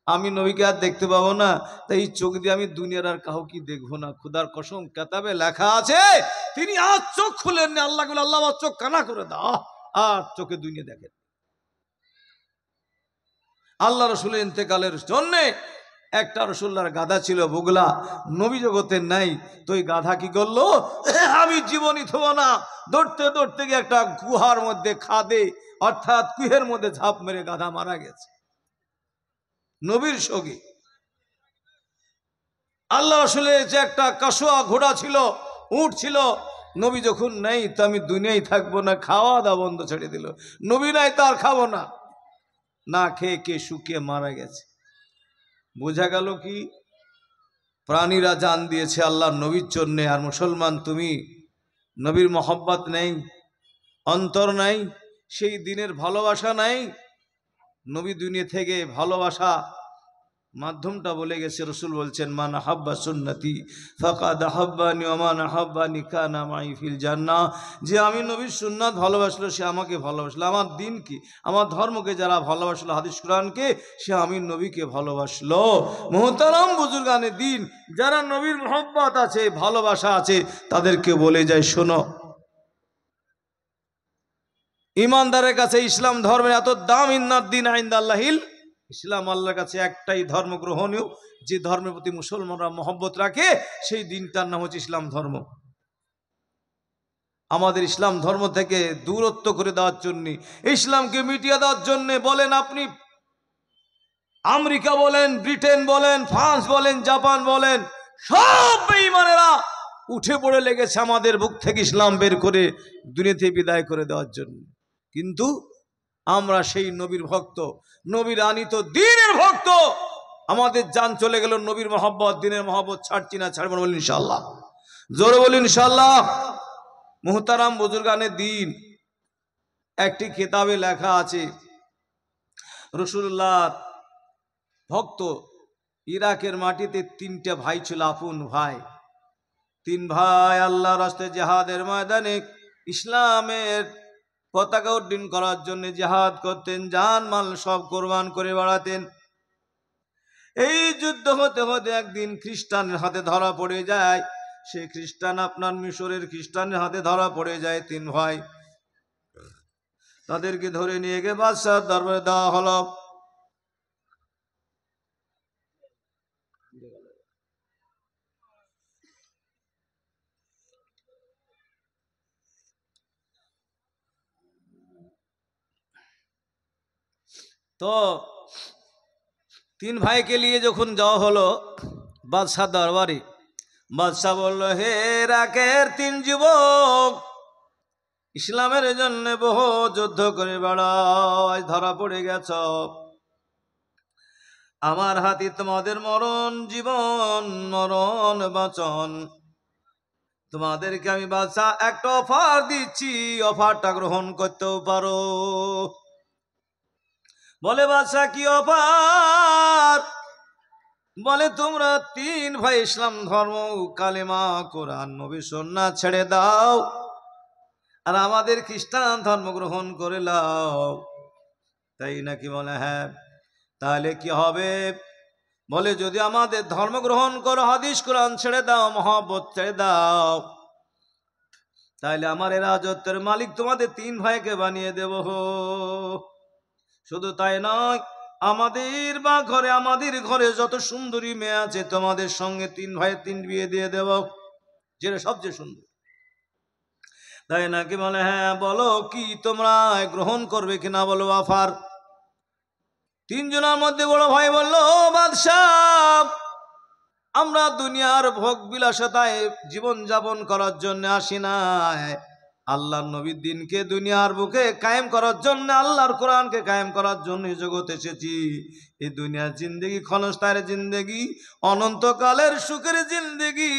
আমি নবীকে আর দেখতে পাবো না, তাই এই চোখ দিয়ে আমি দুনিয়ার আর কাউকে দেখবো না। খুদার কসম, কেতাবে লেখা আছে তিনি আর চোখ খুলেন না। আল্লাহ বলে, আল্লাহ আমার চোখ কানা করে দাও, আর চোখে দুনিয়া দেখেন। আল্লাহ রসুলের ইন্তেকালের জন্যে একটা রসুল্লাহর গাধা ছিল বুগলা, নবী জগতের নাই। তো ওই গাধা কি করলো, আমি জীবনই থব না, দৌড়তে দৌড়তে গিয়ে একটা গুহার মধ্যে, খাদে অর্থাৎ কুহের মধ্যে ঝাঁপ মেরে গাধা মারা গেছে নবীর সঙ্গে। আল্লাহ রসুলের যে একটা কাসওয়া ঘোড়া ছিল, উট ছিল, নবী যখন নেই তো আমি দুনিয়ায় থাকবো না, খাওয়া দাওয়া বন্ধ ছেড়ে দিল। নবী নাই তো আর খাবো না, না খেয়ে কে শুকিয়ে মারা গেছে। বোঝা গেল কি, প্রাণীরা জান দিয়েছে আল্লাহ নবীর জন্যে, আর মুসলমান তুমি নবীর মহব্বত নেই, অন্তর নাই, সেই দিনের ভালোবাসা নাই। নবী দুনিয়া থেকে ভালোবাসা মাধ্যমটা বলে গেছে। রসুল বলছেন, মান আহাব্বা সুন্নতি ফাকাদ আহাব্বানি ওয়া মান আহাব্বানি কানা মাই ফিল জান্নাহ। যে আমি নবীর সুন্নাত ভালোবাসলো সে আমাকে ভালোবাসলো। আমার দিন কি, আমার ধর্মকে যারা ভালোবাসলো, হাদিস কোরআনকে, সে আমি নবীকে ভালোবাসলো। মুহতারাম বুজুর্গানে দিন, যারা নবীর মহব্বত আছে, ভালোবাসা আছে, তাদেরকে বলে যায়, শোনো, ইমানদারের কাছে ইসলাম ধর্মের এত দাম, ইন্নাদ-দীন ইনদাল্লাহিল ইসলাম, আল্লাহর কাছে একটাই ধর্ম গ্রহণীয়, যে ধর্মের প্রতি মুসলমানরা মহব্বত রাখে, সেই দিনটার নাম হচ্ছে ইসলাম ধর্ম। আমাদের ইসলাম ধর্ম থেকে দূরত্ব করে দেওয়ার জন্যে, ইসলামকে মিটিয়ে দেওয়ার জন্যে, বলেন আপনি আমেরিকা বলেন, ব্রিটেন বলেন, ফ্রান্স বলেন, জাপান বলেন, সব বেঈমানেরা উঠে পড়ে লেগেছে আমাদের বুক থেকে ইসলাম বের করে দুনিয়াতে বিদায় করে দেওয়ার জন্য। কিন্তু আমরা সেই নবীর ভক্ত, নবীর আনিত দ্বীনের ভক্ত, আমাদের জান চলে গেল নবীর মহব্বত, দ্বীনের মহব্বত ছাড়ছি না, ছাড়ব না, বলি ইনশাআল্লাহ, জোরে বলি ইনশাআল্লাহ। মুহতারাম বুজুর্গানে দ্বীন, একটি কিতাবে লেখা আছে, রাসূলুল্লাহ ভক্ত, ইরাকের মাটিতে 3টে ভাই ছিল, আপন ভাই। 3 ভাই আল্লাহর রাস্তায় জিহাদের ময়দানে ইসলামের পতাকা উড্ডীন করার জন্য জিহাদ করতেন, জান মাল সব কোরবান করে বেড়াতেন। এই যুদ্ধ হতে হতে একদিন খ্রিস্টানের হাতে ধরা পড়ে যায়। সেই খ্রিস্টান আপনার মিশরের খ্রিস্টানের হাতে ধরা পড়ে যায়। 3 ভাই, তাদেরকে ধরে নিয়ে গিয়ে বাদশার দরবারে দেওয়া হলো। তো 3 ভাইকে নিয়ে যখন যাওয়া হলো বাদশাহ দরবারে, বাদশাহ বলল, হে ইরাকের 3 যুবক, ইসলামের জন্য বহু যুদ্ধ করে বেড়াও, আজ ধরা পড়ে গেছ, আমার হাতে তোমাদের মরণ জীবন, মরণ বাঁচন। তোমাদেরকে আমি বাদশাহ একটা অফার দিচ্ছি, অফারটা গ্রহণ করতেও পারো। বলে, বাদশাহ কি অফার? বলে, তোমরা 3 ভাই ইসলাম ধর্ম, কালেমা, কোরআন, নবী সুন্নাত ছেড়ে দাও, আর আমাদের খ্রিস্টান ধর্ম গ্রহণ করে নাও। তাই নাকি? বলে, হ্যাঁ। তাহলে কি হবে? বলে, যদি আমাদের ধর্ম গ্রহণ করো, হাদিস কোরআন ছেড়ে দাও, মহব্বত ছেড়ে দাও, তাহলে আমার এ রাজত্বের মালিক তোমাদের 3 ভাইকে বানিয়ে দেব। শুধু তাই নয়, আমাদের বা ঘরে আমাদের ঘরে যত সুন্দরী মেয়ে আছে তোমাদের সঙ্গে 3 ভাইয়ের 3 বিয়ে দিয়ে দেব, যেটা সবচেয়ে সুন্দর। তাই নাকি বলে হ্যাঁ বলো কি তোমরা গ্রহণ করবে কিনা বলো অফার। 3 জনের মধ্যে বড় ভাই বলল, ও বাদশাহ, আমরা দুনিয়ার ভোগ বিলাসিতায় জীবন যাপন করার জন্য আসি না, আল্লাহর নবীর দিনকে দুনিয়ার বুকে কায়েম করার জন্য, আল্লাহর কোরআনকে কায়েম করার জন্য জগতে এসেছি। এই দুনিয়ার জিন্দেগি ক্ষণস্থায়ী জিন্দেগি, অনন্তকালের সুখের জিন্দেগি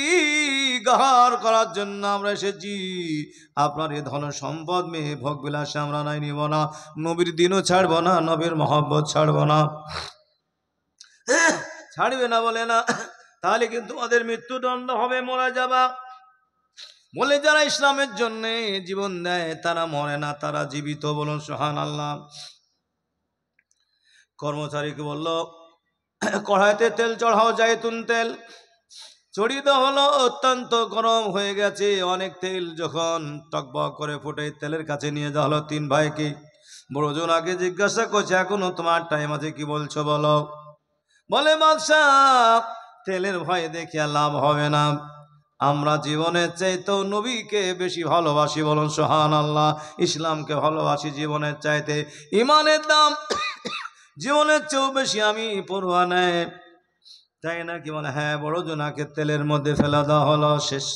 গ্রহণ করার জন্য আমরা এসেছি। আপনার এই ধন সম্পদ মেয়ে ভোগ বিলাসে আমরা নাই নিব না, নবীর দিনও ছাড়ব না, নবীর মহব্বত ছাড়ব না। ছাড়বে না বলে না, তাহলে কিন্তু তোমাদের মৃত্যুদণ্ড হবে, মারা যাবা। বলে যারা ইসলামের জন্য জীবন দেয় তারা মরে না, তারা জীবিত। বলুন সুবহানাল্লাহ। কর্মচারীকে বলল, কড়াইতে তেল চড়াও, জাইতুন তেল চড়িয়ে দেওয়া হলো। অত্যন্ত গরম হয়ে গেছে, অনেক তেল যখন টকবক করে ফুটে তেলের কাছে নিয়ে যাওয়া হলো 3 ভাইকে। বড়জন আগে জিজ্ঞাসা করছে, এখনো তোমার টাইম আছে, কি বলছো বলো। বলে বাদশাহ, তেলের ভয় দেখিয়া লাভ হবে না, আমরা জীবনের চাইতে নবীকে বেশি ভালোবাসি। বলুন সুবহানাল্লাহ। ইসলামকে ভালোবাসি জীবনের চাইতে, ইমানের দাম জীবনের চেয়েও বেশি আমি পরোয়া নেই। তাই নাকি বলে হ্যাঁ। বড় জোনাকে তেলের মধ্যে ফেলা দেওয়া হলো, শেষ।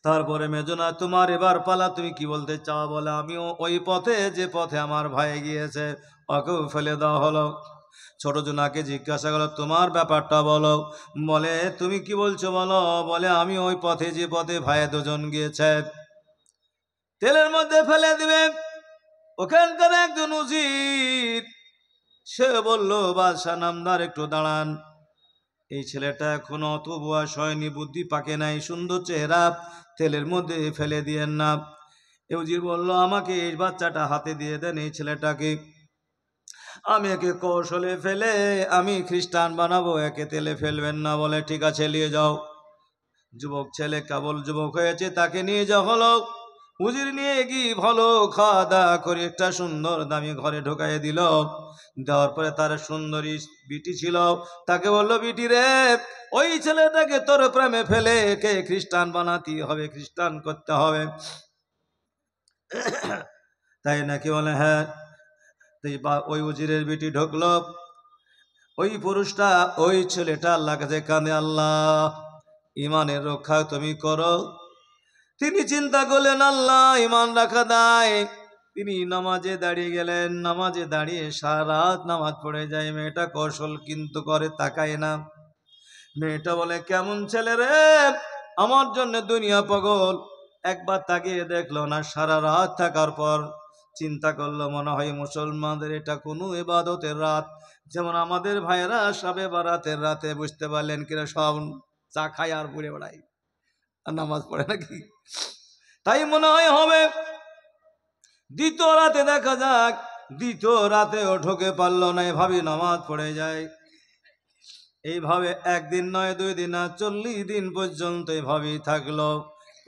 তারপরে মেজনা, তোমার এবার পালা, তুমি কি বলতে চাও। বলে আমিও ওই পথে যে পথে আমার ভাই গিয়েছে, ওকেও ফেলে দেওয়া হলো। ছোট জোনাকে জিজ্ঞাসা করলো, তোমার ব্যাপারটা বলো। বলে তুমি কি বলছো বলো। বলে আমি ওই পথে যে পথে ভাই 2 জন গিয়েছে, তেলের মধ্যে ফেলে দিবে। ওখানকার একজন উজির সে বলল, বাদশাহ নামদার একটু দাঁড়ান, এই ছেলেটা এখনো অত বয়স হয়নি, বুদ্ধি পাকে নাই, সুন্দর চেহারা, তেলের মধ্যে ফেলে দিয়েন না। উজির বলল, আমাকে এই বাচ্চাটা হাতে দিয়ে দেন, এই ছেলেটাকে আমি একে কৌশলে ফেলে আমি খ্রিস্টান বানাবো, একে তেলে ফেলবেন না। বলে ঠিক আছে, নিয়ে যাও। যুবক ছেলে কেবল যুবক হয়েছে, তাকে নিয়ে যাওয়া হলো। উজির নিয়ে গিয়ে ভালো খাওয়া দাওয়া করে একটা সুন্দর দামি ঘরে ঢোকাই দিল। দেওয়ার পরে তার সুন্দরী বিটি ছিল, তাকে বললো, বিটি রে, ওই ছেলেটাকে তোর প্রেমে ফেলে কে খ্রিস্টান বানাতে হবে, খ্রিস্টান করতে হবে। তাই নাকি বলে হ্যাঁ। ওই উজিরের বিটি ঢুকলো, ওই পুরুষটা ওই ছেলেটা আল্লাহ কাছে কাঁদে, আল্লাহ ইমানের রক্ষা তুমি করো। তিনি চিন্তা করলেন আল্লাহ ইমান রাখা দেয়। তিনি নামাজে দাঁড়িয়ে গেলেন, নামাজে দাঁড়িয়ে সারা রাত নামাজ পড়ে যায়। মেয়েটা কৌশল কিন্তু করে, তাকায় না। মেয়েটা বলে, কেমন ছেলে রে, আমার জন্য দুনিয়া পাগল। একবার তাকিয়ে দেখলো না, সারা রাত থাকার পর চিন্তা করলো, মনে হয় মুসলমানদের এটা কোনো ইবাদতের রাত, যেমন আমাদের ভাইয়েরা সবে বারাতের রাতে, বুঝতে পারলেন কিনা, সব চা খায় আর ঘুরে বেড়ায় আর নামাজ পড়ে নাকি, তাই মনে হয় হবে। দ্বিতীয় রাতে দেখা যাক, দ্বিতীয় রাতেও ঢোকে পারলো না, এভাবে নামাজ পড়ে যায়। এইভাবে 1 দিন নয় 2 দিন না, 40 দিন পর্যন্ত এভাবেই থাকলো,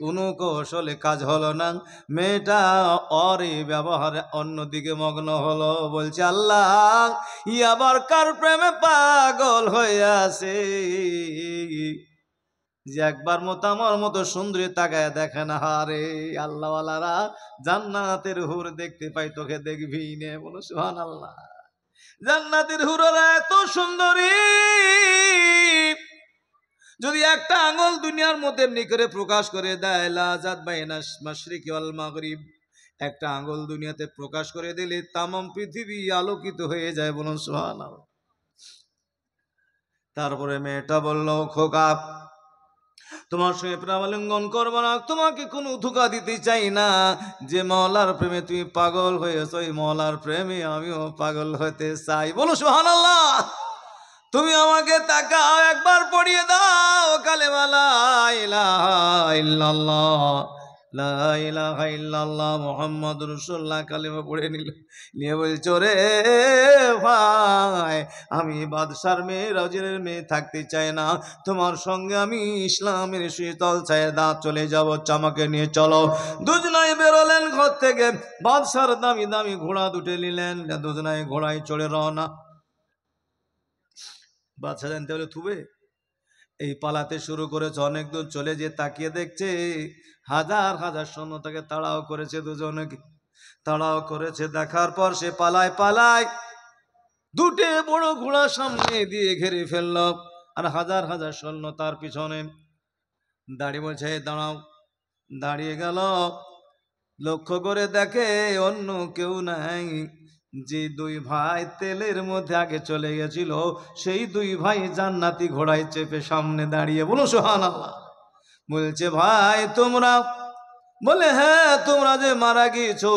কোনো কৌশলে কাজ হলো না। মেয়েটা ওর এই ব্যবহারে অন্যদিকে মগ্ন হলো, বলছে আল্লাহ ই আবার কার প্রেমে পাগল হয়ে আছে, যে একবার মতো আমার মতো সুন্দরী তাকায় দেখে না। হারে আল্লাহওয়ালারা জান্নাতের হুর দেখতে পাই, তোকে দেখবি নে। বলো সুবহানাল্লাহ। জান্নাতের হুররা এত সুন্দরী, যদি একটা আঙ্গুল দুনিয়ার মধ্যে নিকরে প্রকাশ করে দেয়, লাজাত বাইনা মাশরিকি ওয়াল মাগরিব, একটা আঙ্গুল দুনিয়াতে প্রকাশ করে দিলে তামাম পৃথিবী আলোকিত হয়ে যায়। বলুন সুবহানাল্লাহ। তারপরে মেয়েটা বলল, খোকা তোমার সঙ্গে প্রেমালিঙ্গন করবো না, তোমাকে কোনো ধোঁকা দিতে চাই না। যে মওলার প্রেমে তুমি পাগল হয়েছ, ওই মওলার প্রেমে আমিও পাগল হতে চাই। বলো সুবহানাল্লাহ। তুমি আমাকে তাকাও, একবার পড়িয়ে দাও কালেমা লা ইলাহা ইল্লাল্লাহ লা ইলাহা ইল্লাল্লাহ মুহাম্মাদুর রাসূলুল্লাহ কালিমা পড়ে নিল, নিয়ে বলছো রে ভাই আমি বাদশার মেয়ে রাজের মেয়ে থাকতে চাই না, তোমার সঙ্গে আমি ইসলামের শীতল ছায়ে দাঁত চলে যাবো, আমাকে নিয়ে চলো। দুজনাই বেরোলেন ঘর থেকে, বাদশার দামি দামি ঘোড়া দুটে নিলেন, দুজনাই ঘোড়ায় চড়ে রওনা। বাদশা জানতে হলে থুবে এই পালাতে শুরু করেছে, অনেক দূর চলে যে তাকিয়ে দেখছে হাজার হাজার সৈন্য তাকে তাড়াও করেছে, দুজনকে তাড়াও করেছে। দেখার পর সে পালায় পালায়, দুটে বড় ঘোড়া সামনে দিয়ে ঘেরে ফেলল, আর হাজার হাজার সৈন্য তার পিছনে দাঁড়িয়ে বলছে দাঁড়াও। দাঁড়িয়ে গেল, লক্ষ্য করে দেখে অন্য কেউ নাই, যে দুই ভাই তেলের মধ্যে আগে চলে গেছিল সেই দুই ভাই জান্নাতি ঘোড়ায় চেপে সামনে দাঁড়িয়ে। বলো সুবহানাল্লাহ। বলছে ভাই তোমরা? বলে হ্যাঁ, তোমরা যে মারা গিয়েছো।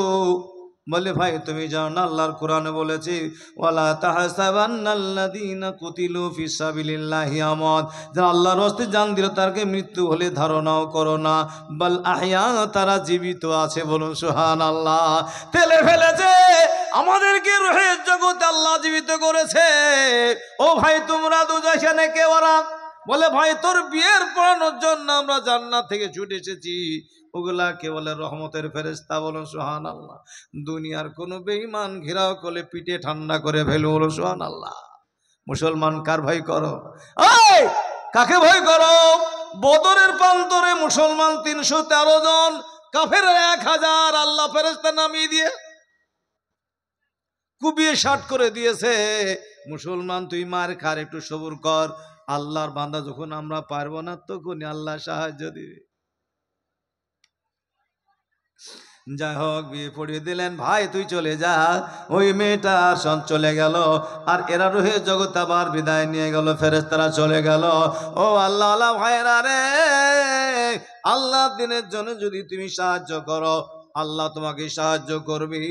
বলে ভাই তুমি জানো না আল্লাহর কোরআনে বলেছে ওয়ালা তাহসাবান্নাল্লাযীনা কুতিলু ফিস সাবিলিল্লাহি আমওয়াত, যারা আল্লাহর রাস্তায় জান দিল তারকে মৃত্যু হলে ধারণাও করো না, বাল আহইয়া, তারা জীবিত আছে। বলুন সুবহানাল্লাহ। তেলে ফেলেছে আমাদেরকে রুহের জগতে আল্লাহ জীবিত করেছে। ও ভাই তোমরা দুজনে কে ওরা? বলে ভাই তোর বিয়ের পড়ানোর জন্য আমরা জান্নাত থেকে ছুটে এসেছি, ওগুলা কে বলে রহমতের ফেরেশতা। বলো সুবহানাল্লাহ। দুনিয়ার কোন বেঈমান ঘেরাও করলে পিঠে ঠান্ডা করে ফেলো। বলো সুবহানাল্লাহ। মুসলমান কার ভয় করো? এই কাকে ভয় করো? বদরের প্রান্তরে মুসলমান 313 জন, কাফের 1000, আল্লাহ ফেরেশতা নামিয়ে দিয়ে কুবিয়ে 60 করে দিয়েছে। মুসলমান তুই মার খার, একটু সবুর কর, আল্লাহর বান্দা যখন আমরা পারবো না তখনই আল্লাহ সাহায্য দিবে। যাই হোক বিয়ে পড়িয়ে দিলেন, ভাই তুই চলে যা। ওই মেয়েটা চলে গেল, আর এরা রুহে জগৎ আবার বিদায় নিয়ে গেল, ফেরেশতারা চলে গেল। ও আল্লাহ আল্লাহ ভাইরা রে, আল্লাহ দিনের জন্য যদি তুমি সাহায্য করো আল্লাহ তোমাকে সাহায্য করবে,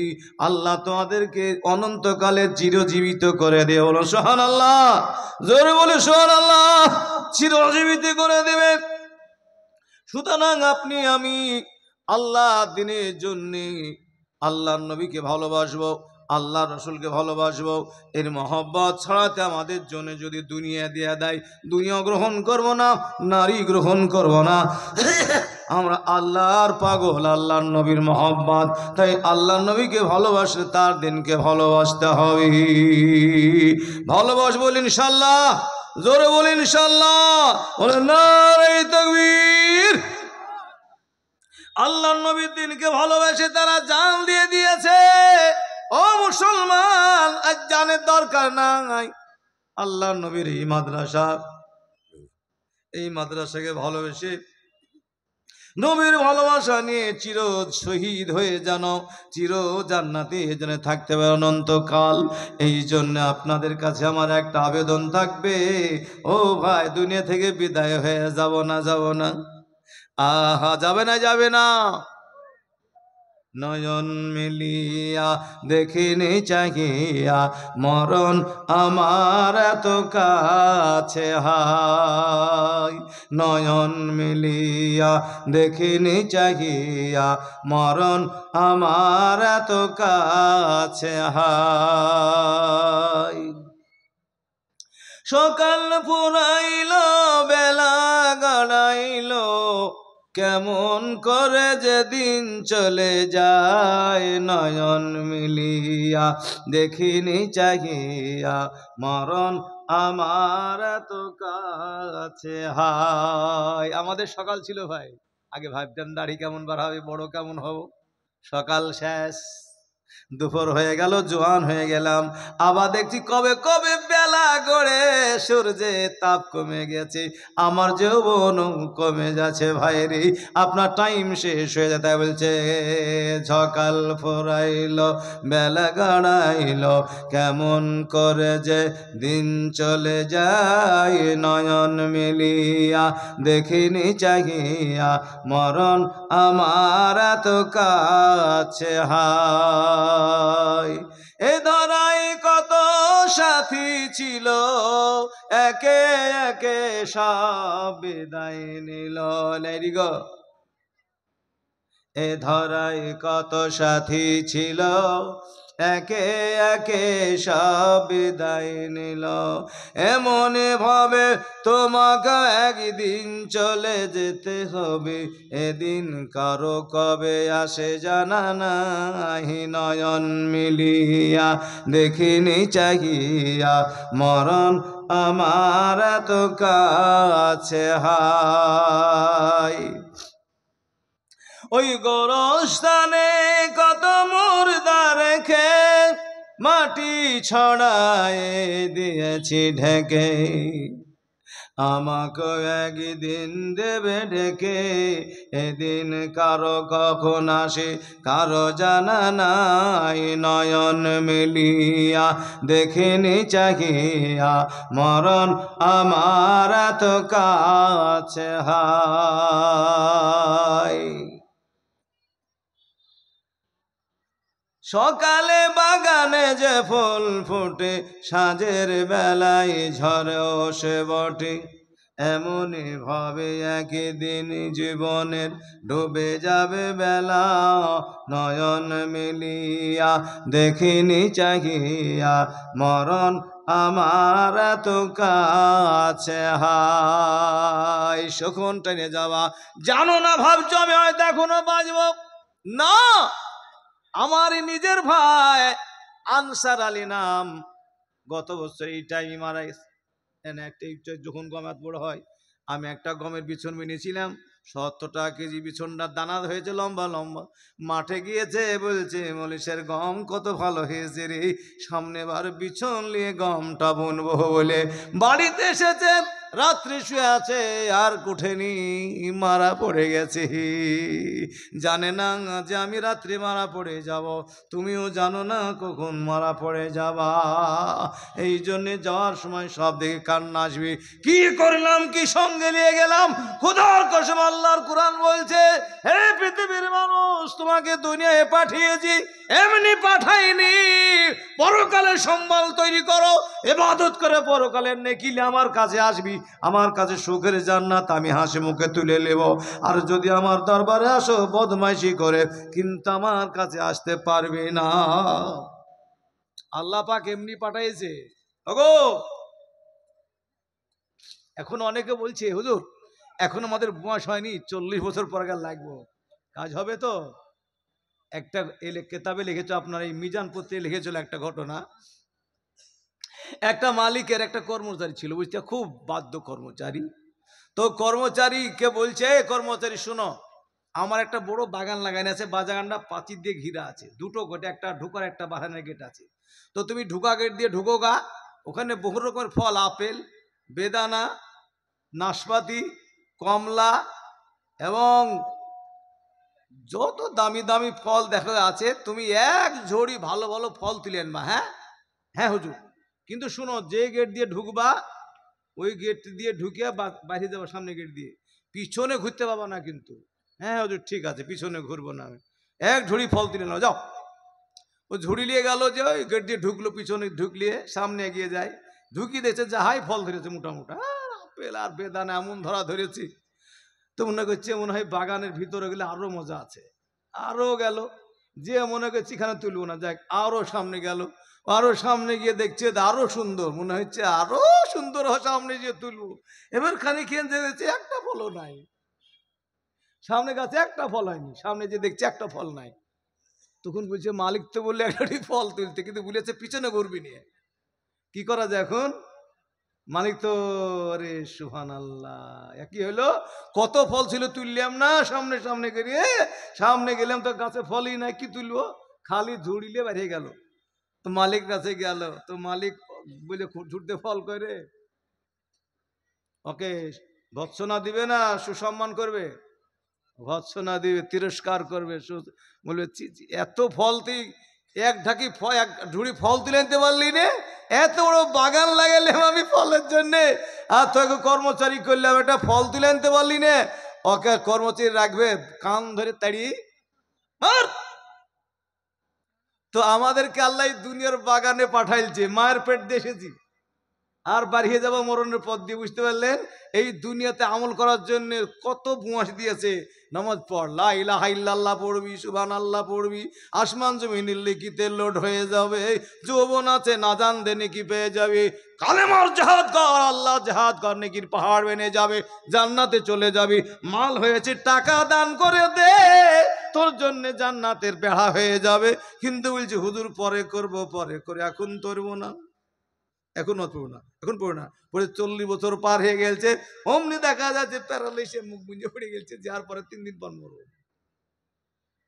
আল্লাহ তোমাদেরকে অনন্তকালে চিরজীবিত করে দেবে। বলো সুবহানাল্লাহ। জোরে বলে সুবহানাল্লাহ। চিরজীবিত করে দেবে। সুতরাং আপনি আমি আল্লাহ দিনের জন্য আল্লাহর নবীকে ভালোবাসবো, আল্লাহ রসুলকে ভালোবাসবো। এর মহব্বত ছড়াতে আমাদের জন্য যদি দুনিয়া দেয়া দেয়, দুনিয়া গ্রহণ করব না, নারী গ্রহণ করব না। আমরা আল্লাহর পাগল, আল্লাহর নবীর মহব্বত। তাই আল্লাহর নবীকে ভালোবাসলে তার দিনকে ভালোবাসতে হবে। ভালোবাসবো ইনশাআল্লাহ। জোরে বলি ইনশাআল্লাহ। বলে নারে তাকবীর। আল্লাহর নবীর দিনকে ভালোবেসে তারা জান দিয়ে দিয়েছে। ও মুসলমান, আজ জানের দরকার নাই। আল্লাহর নবীর এই মাদ্রাসাকে ভালোবেসে নবীর ভালোবাসা নিয়ে চির শহীদ হয়ে যেন চির জান্নাতে যেন থাকতে পারে অনন্তকাল। এই জন্য আপনাদের কাছে আমার একটা আবেদন থাকবে, ও ভাই দুনিয়া থেকে বিদায় হয়ে যাব না? যাব না? আহা, যাবে না? যাবে না? নয়ন মিলিয়া দেখিনি চাহিয়া মরণ আমার এত কাছে হায়। নয়ন মিলিয়া দেখিনি চাহিয়া মরণ আমার এত কাছে হায়। সকাল ফুরাইল বেলা গড়াইল, কেমন করে যে দিন চলে যায়। নয়ন মিলিয়া দেখিনি চাহিয়া মরণ আমার এত কাছে হায়। আমাদের সকাল ছিল ভাই, আগে ভাবতেন দাড়ি কেমন বাড়াবে, বড় কেমন হব। সকাল শেষ, দুপুর হয়ে গেল, জোয়ান হয়ে গেলাম। আবার দেখছি কবে কবে বেলা গড়ে সূর্যের তাপ কমে গেছে, আমার যৌবন কমে যাচ্ছে। ভাইরে আপনার টাইম শেষ হয়ে যেতে বলছে। সকাল ফুরাইল বেলা গড়াইল, কেমন করে যে দিন চলে যায়। নয়ন মিলিয়া দেখিনি চাহিয়া মরণ আমার এত কাছে হায়। এ ধরাই কত সাথী ছিল, একে একে সব বিদায় নিল। এ ধরায় কত সাথী ছিল, একে একে সব বিদায় নিল। এমন ভাবে তোমাকে একদিন চলে যেতে হবে, এদিন কারো কবে আসে জানা নাই। নয়ন মিলিয়া দেখিনি চাহিয়া, মরণ আমার এত কাছে হায়। ওই গোরস্থানে কত মুর্দা রেখে, মাটি ছড়ায় দিয়েছি ঢেকে। আমাকে একদিন দেবে ঢেকে, এদিন কারো কখন আসে কারো জানা নাই। নয়ন মিলিয়া দেখিনি চাহিয়া, মরণ আমার এত কাছে হায়। সকালে বাগানে যে ফুল ফোটে, সাঁঝের বেলায় ঝরেও সে বটে। এমনি ভাবে একদিন জীবনের ডুবে যাবে বেলা, নয়ন মিলিয়া দেখিনি চাহিয়া, মরণ আমার এত কাছে হায়। শকুন টেনে যাওয়া, জানো না ভাবছো আমি হয়তো এখনো বাঁচবো না। আমার নিজের ভাই আনসার আলী নাম, গত বছর এই টাইমে মারা গেছে। একটা যখন গমের বড় হয়, আমি একটা গমের বিছন বিনেছিলাম, 70 টাকা কেজি বিছনটার দানা হয়েছে লম্বা লম্বা। মাঠে গিয়েছে, বলছে মলিশের গম কত ভালো হয়েছে রে, সামনে বার বিছন নিয়ে গমটা বুনবো বলে বাড়িতে এসেছে। রাত্রি শুয়ে আছে, আর উঠেনি, মারা পড়ে গেছে। জানে না যে আমি রাত্রি মারা পড়ে যাব, তুমিও জানো না কখন মারা পড়ে যাবা। এই জন্যে যাওয়ার সময় সব দিকে কান্না আসবে, কি করলাম, কি সঙ্গে নিয়ে গেলাম। খোদার কসম, আল্লাহর কোরআন বলছে, হে পৃথিবীর মানুষ, তোমাকে দুনিয়ায় পাঠিয়েছি, এমনি পাঠাইনি। পরকালের সম্বল তৈরি করো, ইবাদত করে পরকালের নেকিলে আমার কাছে আসবি, আমার কাছে সুখের জান্নাত আমি হাসি মুখে তুলে নেব। আর যদি আমার দরবারে আসো বদমাইশি করে, কিন্তু আমার কাছে আসতে পারবে না। আল্লাহ পাক এমনি পাঠাইছে। ওগো, এখন অনেকে বলছে হুজুর এখন আমাদের বয়স হয়নি, 40 বছর পর গেলে লাগবো, কাজ হবে তো। একটা কেতাবে লিখেছে, আপনার এই মিজান পত্রে লিখেছিল একটা ঘটনা। একটা মালিকের একটা কর্মচারী ছিল, বুঝতে, খুব বাধ্য কর্মচারী। তো কর্মচারীকে বলছে, কর্মচারী শোনো, আমার একটা বড় বাগান লাগানো আছে, বাগানটা প্রাচীর দিয়ে ঘিরা আছে, দুটো গেট, একটা ঢুকার একটা বাগানের গেট আছে। তো তুমি ঢুকা গেট দিয়ে ঢুকো গা, ওখানে বহু রকমের ফল, আপেল, বেদানা, নাশপাতি, কমলা এবং যত দামি দামি ফল দেখা আছে, তুমি এক ঝুড়ি ভালো ভালো ফল তুলে আনবা। হ্যাঁ হ্যাঁ হুজুর, কিন্তু শুনো, যে গেট দিয়ে ঢুকবা ওই গেট দিয়ে ঢুকে বাইরে যাবো, সামনে গেট দিয়ে, পিছনে ঘুরতে পাবা না কিন্তু। হ্যাঁ হুজুর ঠিক আছে, পিছনে ঘুরবো না আমি। এক ঝুড়ি ফল তুলে নাও, যাও। ও ঝুড়ি নিয়ে গেল, যে ওই গেট দিয়ে ঢুকলো, পিছনে ঢুকলিয়ে সামনে এগিয়ে যায়, ঢুকিয়ে দিয়েছে, যাহাই ফল ধরেছে মোটা মোটা, আপেল আর বেদানা এমন ধরা ধরেছি, তো মনে করছে মনে হয় বাগানের ভিতরে গেলে আরো মজা আছে। আরো গেল, যে মনে করছে এখানে তুলবো না, যাক আরো সামনে গেল, আরো সামনে গিয়ে দেখছে আরো সুন্দর, মনে হচ্ছে আরো সুন্দর, সামনে গিয়ে তুলবো। এবার খানি খেয়ে দেখছে একটা ফলও নাই, সামনে গাছে একটা ফল হয়নি, সামনে যে দেখছে একটা ফল নাই। তখন বলছে মালিক তো বললে একটা ফল তুলতে, কিন্তু বলেছে পিছনে ঘুরবি নিয়ে, কি করা যায় এখন। মালিক তো, আরে সুবহানাল্লাহ, একই হলো, কত ফল ছিল তুললাম না, সামনে সামনে গিয়ে, সামনে গেলাম তো গাছে ফলই নাই, কি তুলবো, খালি ঝুড়িলে বেরিয়ে গেল। তো মালিক কাছে গেল, তো মালিক বলে ঝুড়তে ফল করে, ওকে ভৎসনা দিবে না সুসম্মান করবে, ভৎসনা দিবে, তিরস্কার করবে। বলবে এত ফল তুই এক ঢাকি এক ঝুড়ি ফল তুলে আনতে পারলি নে, এত বড় বাগান লাগালাম আমি ফলের জন্যে, আর তোকে কর্মচারী করলাম, একটা ফল তুলে আনতে পারলি নে। ওকে কর্মচারী রাখবে, কান ধরে তাড়িয়ে মার। তো আমাদেরকে আল্লাহ দুনিয়ার বাগানে পাঠাইছে, মায়ের পেট দিয়ে এসেছি, আর বাড়িয়ে যাব মরণের পথ দিয়ে। বুঝতে পারলেন? এই দুনিয়াতে আমল করার জন্য কত বুয়াস দিয়েছে। নামাজ পড়, লা ইলাহা ইল্লাল্লাহ পড়বি, সুবহানাল্লাহ পড়বি, আসমান জমিনের লিখিতে লোড হয়ে যাবে। যৌবন আছে, না জানতে নেকি পেয়ে যাবে। কালেমার জিহাদ কর, আল্লাহ জিহাদ কর, নেকির পাহাড় বেনে যাবে, জান্নাতে চলে যাবি। মাল হয়েছে, টাকা দান করে দে, তোর জন্য জান্নাতের বেড়া হয়ে যাবে। কিন্তু বলছি হুজুর পরে করব, পরে করে, এখন করবো না, এখন পড়বো না, এখন পড়ো না। পরে 40 বছর পার হয়ে গেছে, অমনি দেখা যাচ্ছে প্যারালাইসে মুখ গুঁজে পড়ে গেছে, যার পরে 3 দিন পর মরবো।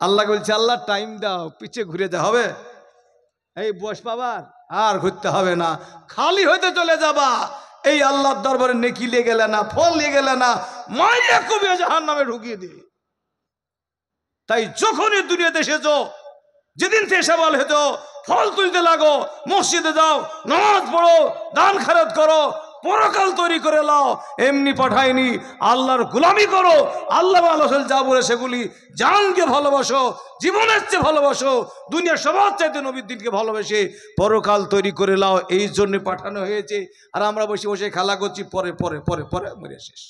আল্লাহ বলছে, আল্লাহ টাইম দাও, পিছে ঘুরে যা হবে। এই বয়স পাবার আর ঘুরতে হবে না, খালি হইতে চলে যাবা। এই আল্লাহর দরবারে নেকি লিয়ে গেলে না, ফল লিয়ে গেলে না, মাইয়া কবি জাহান্নামে ঢুকিয়ে দিয়ে। তাই যখনই দুনিয়াতে এসেছো, যেদিন থেকে বল হতো, ফল তুলতে লাগো, মসজিদে যাও, নামাজ পড়ো, দান খরচ করো, পরকাল তৈরি করে লাও। এমনি পাঠায়নি, আল্লাহর গোলামি করো। আল্লাহ রাসূল যা বলে সেগুলি, জানকে ভালোবাসো, জীবনের চেয়ে ভালোবাসো, দুনিয়া সবার চাইতে নবীর দিনকে ভালোবেসে পরকাল তৈরি করে লাও। এই জন্য পাঠানো হয়েছে। আর আমরা বসে বসে খেলা করছি, পরে পরে পরে পরে মরে শেষ।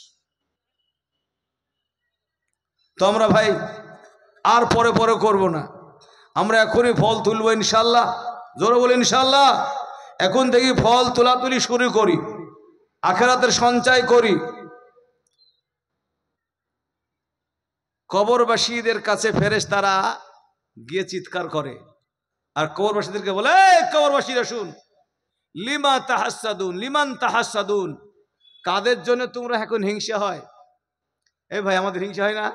তো আমরা ভাই আর পরে পরে করব না, আমরা এখনই ফল তুলবো ইনশাল্লাহ। জোরে বলে ইনশাল্লাহ। এখন থেকে ফল তোলাতুলি শুরু করি, আখিরাতের সঞ্চয় করি। কবরবাসীদের কাছে ফেরেশতারা গিয়ে চিৎকার করে, আর কবরবাসীদেরকে বলে, কবরবাসীরা শুন, লিমা তাহাসাদুন, লিমান তাহাসাদুন, কাদের জন্য তোমরা এখন হিংসা হয়? এই ভাই আমাদের হিংসা হয় না?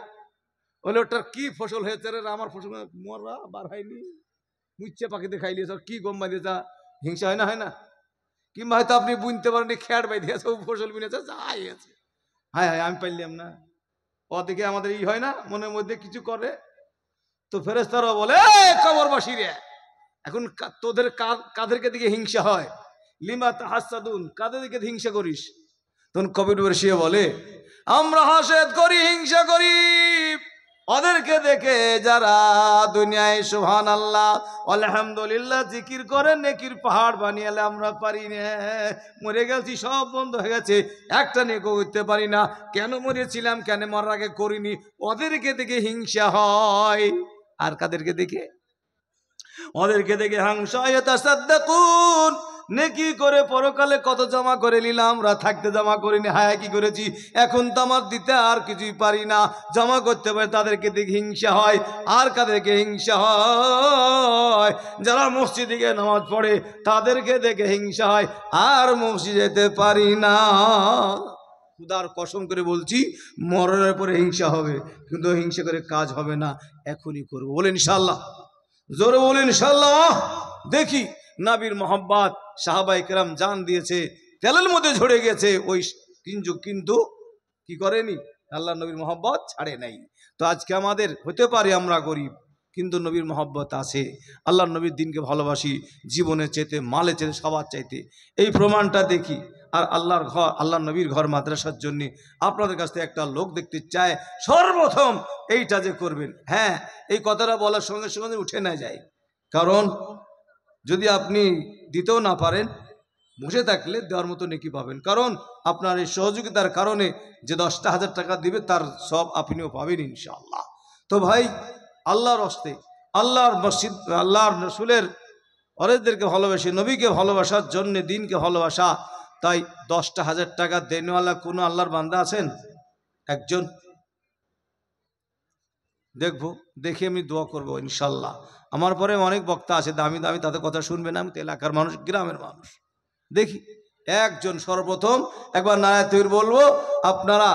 বলে ওটার কি ফসল হয়েছে রে, আমার ফসল মরা বার হয়নি, মুচ্ছে পাখিতে খাইলিয়েছ, কি গম বাঁধিয়েছ, হিংসা হয় না? হয় না? কিংবা হয়তো আপনি বুনতে পারেননি, খ্যাট বাঁধিয়েছে, ফসল বিনেছে, যাই আছে, হায় হায় আমি পাইলাম না, ওদিকে আমাদের ই হয় না, মনের মধ্যে কিছু করে। তো ফেরেশতারা বলে, কবরবাসী রে, এখন তোদের কাদেরকে দিকে হিংসা হয়? লিমা তাহাসাদুন, কাদের দিকে হিংসা করিস? তখন কবরবাসী বলে, আমরা হাসেদ করি, হিংসা করি ওদেরকে দেখে যারা দুনিয়ায় সুবহানাল্লাহ আলহামদুলিল্লাহ জিকির করে, নেকির পাহাড় বানিয়ে আমরা পারি না। মরে গেছি, সব বন্ধ হয়ে গেছে, একটা নেকও করতে পারি না। কেন মরেছিলাম, কেন মরার আগে করিনি? ওদেরকে দেখে হিংসা হয়। আর কাদেরকে দেখে? ওদেরকে দেখে হিংসা হয়। তাসাদ্দাকুন, নেকি করে পরকালে কত জমা করে নিলাম, আমরা থাকতে জমা করিনি, হায় কি করেছি, এখন তো আমার দিতে আর কিছুই পারি না, জমা করতে পারে। তাদেরকে দেখে হিংসা হয়। আর কাদেরকে হিংসা হয়? যারা মসজিদে গিয়ে নামাজ পড়ে, তাদেরকে দেখে হিংসা হয়। আর মসজিদে যেতে পারি না। খুদার কসম করে বলছি, মরণের পরে হিংসা হবে, কিন্তু হিংসা করে কাজ হবে না। এখনই করবো, বলে ইনশাআল্লাহ। জোরে বলে ইনশাআল্লাহ। দেখি নবীর মোহাব্বত, সাহাবায়ে কেরাম জান দিয়েছে, তেলের মধ্যে ঝরে গেছে ওই কিন্তু কি করেনি, আল্লাহ নবীর মোহাব্বত ছাড়ে নাই। তো আজকে আমাদের হতে পারে আমরা গরিব, কিন্তু নবীর মোহাব্বত আছে, আল্লাহ নবীর দিনকে ভালোবাসি, জীবনের চাইতে, মালের চাইতে, সবার চাইতে। এই প্রমাণটা দেখি। আর আল্লাহর ঘর, আল্লাহ নবীর ঘর মাদ্রাসার জন্য আপনাদের কাছ থেকে একটা লোক দেখতে চায়। সর্বপ্রথম এইটা যে করবেন, হ্যাঁ, এই কথাটা বলার সঙ্গে সঙ্গে উঠে না যায়। কারণ যদি আপনি দিতেও না পারেন, বসে থাকলে দেওয়ার মতো নেকি পাবেন। কারণ আপনার এই সহযোগিতার কারণে যে 10,000 টাকা দিবে, তার সব আপনিও পাবেন ইনশাআল্লাহ। তো ভাই, আল্লাহর হস্তে, আল্লাহর মসজিদ, আল্লাহর রসুলের অরেজদেরকে ভালোবাসি, নবীকে ভালোবাসার জন্য, দিনকে ভালোবাসা। তাই 10,000 টাকা দেনওয়ালা কোনো আল্লাহর বান্দা আছেন? একজন? দেখবো, দেখে আমি দোয়া করবো ইনশাল্লাহ। আমার পরে অনেক বক্তা আছে দামি দামি, তাদের কথা শুনবে না। আমি তো এলাকার মানুষ, গ্রামের মানুষ। দেখি একজন সর্বপ্রথম একবার নারায়ে তাকবীর বলবো। আপনারা,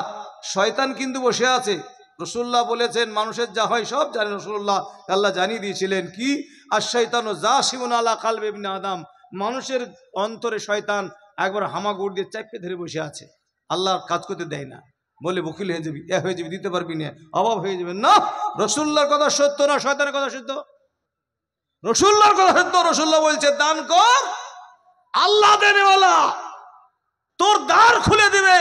শয়তান কিন্তু বসে আছে। রাসূলুল্লাহ বলেছেন, মানুষের যা হয় সব জানে রাসূলুল্লাহ, আল্লাহ জানিয়ে দিয়েছিলেন কি, আশ-শাইতানু জাসিমুন আলা কালবি ইবনে আদম, মানুষের অন্তরে শয়তান একবার হামাগুড় দিয়ে চাপে ধরে বসে আছে, আল্লাহর কাজ করতে দেয় না। বলে বকিল হয়ে যাবি, এ হয়ে যাবি, দিতে পারবি না, অভাব হয়ে যাবে না। রাসূলুল্লাহর কথা সত্য না শয়তানের কথা সত্য? রাসূলুল্লাহর কথা সত্য। রাসূলুল্লাহ বলছে, দান কর, আল্লাহ দেনেওয়ালা, তোর দ্বার খুলে দিবে।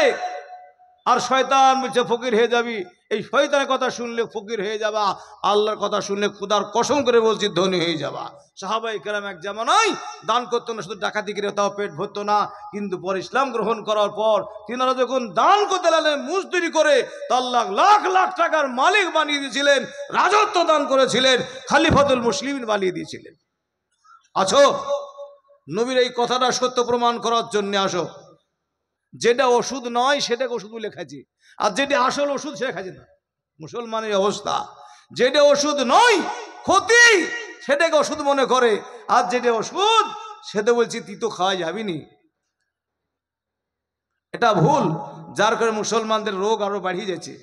আর শয়তান বলছে ফকির হয়ে যাবি। এই শয়তানের কথা শুনলে ফকির হয়ে যাবা, আল্লাহর কথা শুনলে খুদার কসম করে বলছি ধনী হয়ে যাবা। সাহাবায়ে কেরাম এক জামানায় দান করতো না, শুধু ডাকাতি করে তাও পেট ভরতো না, কিন্তু পরে ইসলাম গ্রহণ করার পর তিনারা যখন দান করতে লাগলেন মুজদুরি করে, তো আল্লাহ লাখ লাখ টাকার মালিক বানিয়ে দিয়েছিলেন, রাজত্ব দান করেছিলেন, খলিফাতুল মুসলিমিন বানিয়ে দিয়েছিলেন। আছো নবীর এই কথাটা সত্য প্রমাণ করার জন্য আসো। যেটা ওষুধ নয় সেটাকে ওষুধ বলে খাচ্ছি, আর যেটা আসল ওষুধ সেটা খাচ্ছি না। মুসলমানের অবস্থা, যেটা ওষুধ নয় ক্ষতি সেটাকে ওষুধ মনে করে, আর যেটা ওষুধ সেটা বলছি তুই তো খাওয়া যাবিনি। এটা ভুল, যার কারণে মুসলমানদের রোগ আরো বাড়িয়ে যাচ্ছে।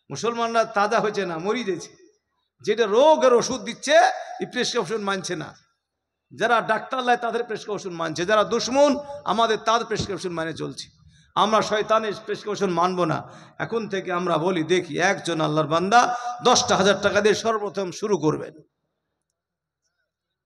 মুসলমানরা তাজা হয়েছে না, মরি যাচ্ছে। যেটা রোগের ওষুধ দিচ্ছে এই প্রেসক্রিপশন মানছে না। যারা ডাক্তার লাই তাদের প্রেসক্রিপশন মানছে, যারা দুশ্মন আমাদের তাদের প্রেসক্রিপশন মানে চলছে। আমরা শয়তানের প্রেসক্রিপশন মানবো না। এখন থেকে আমরা বলি, দেখি একজন আল্লাহর বান্দা 10,000 টাকা দিয়ে সর্বপ্রথম শুরু করবেন।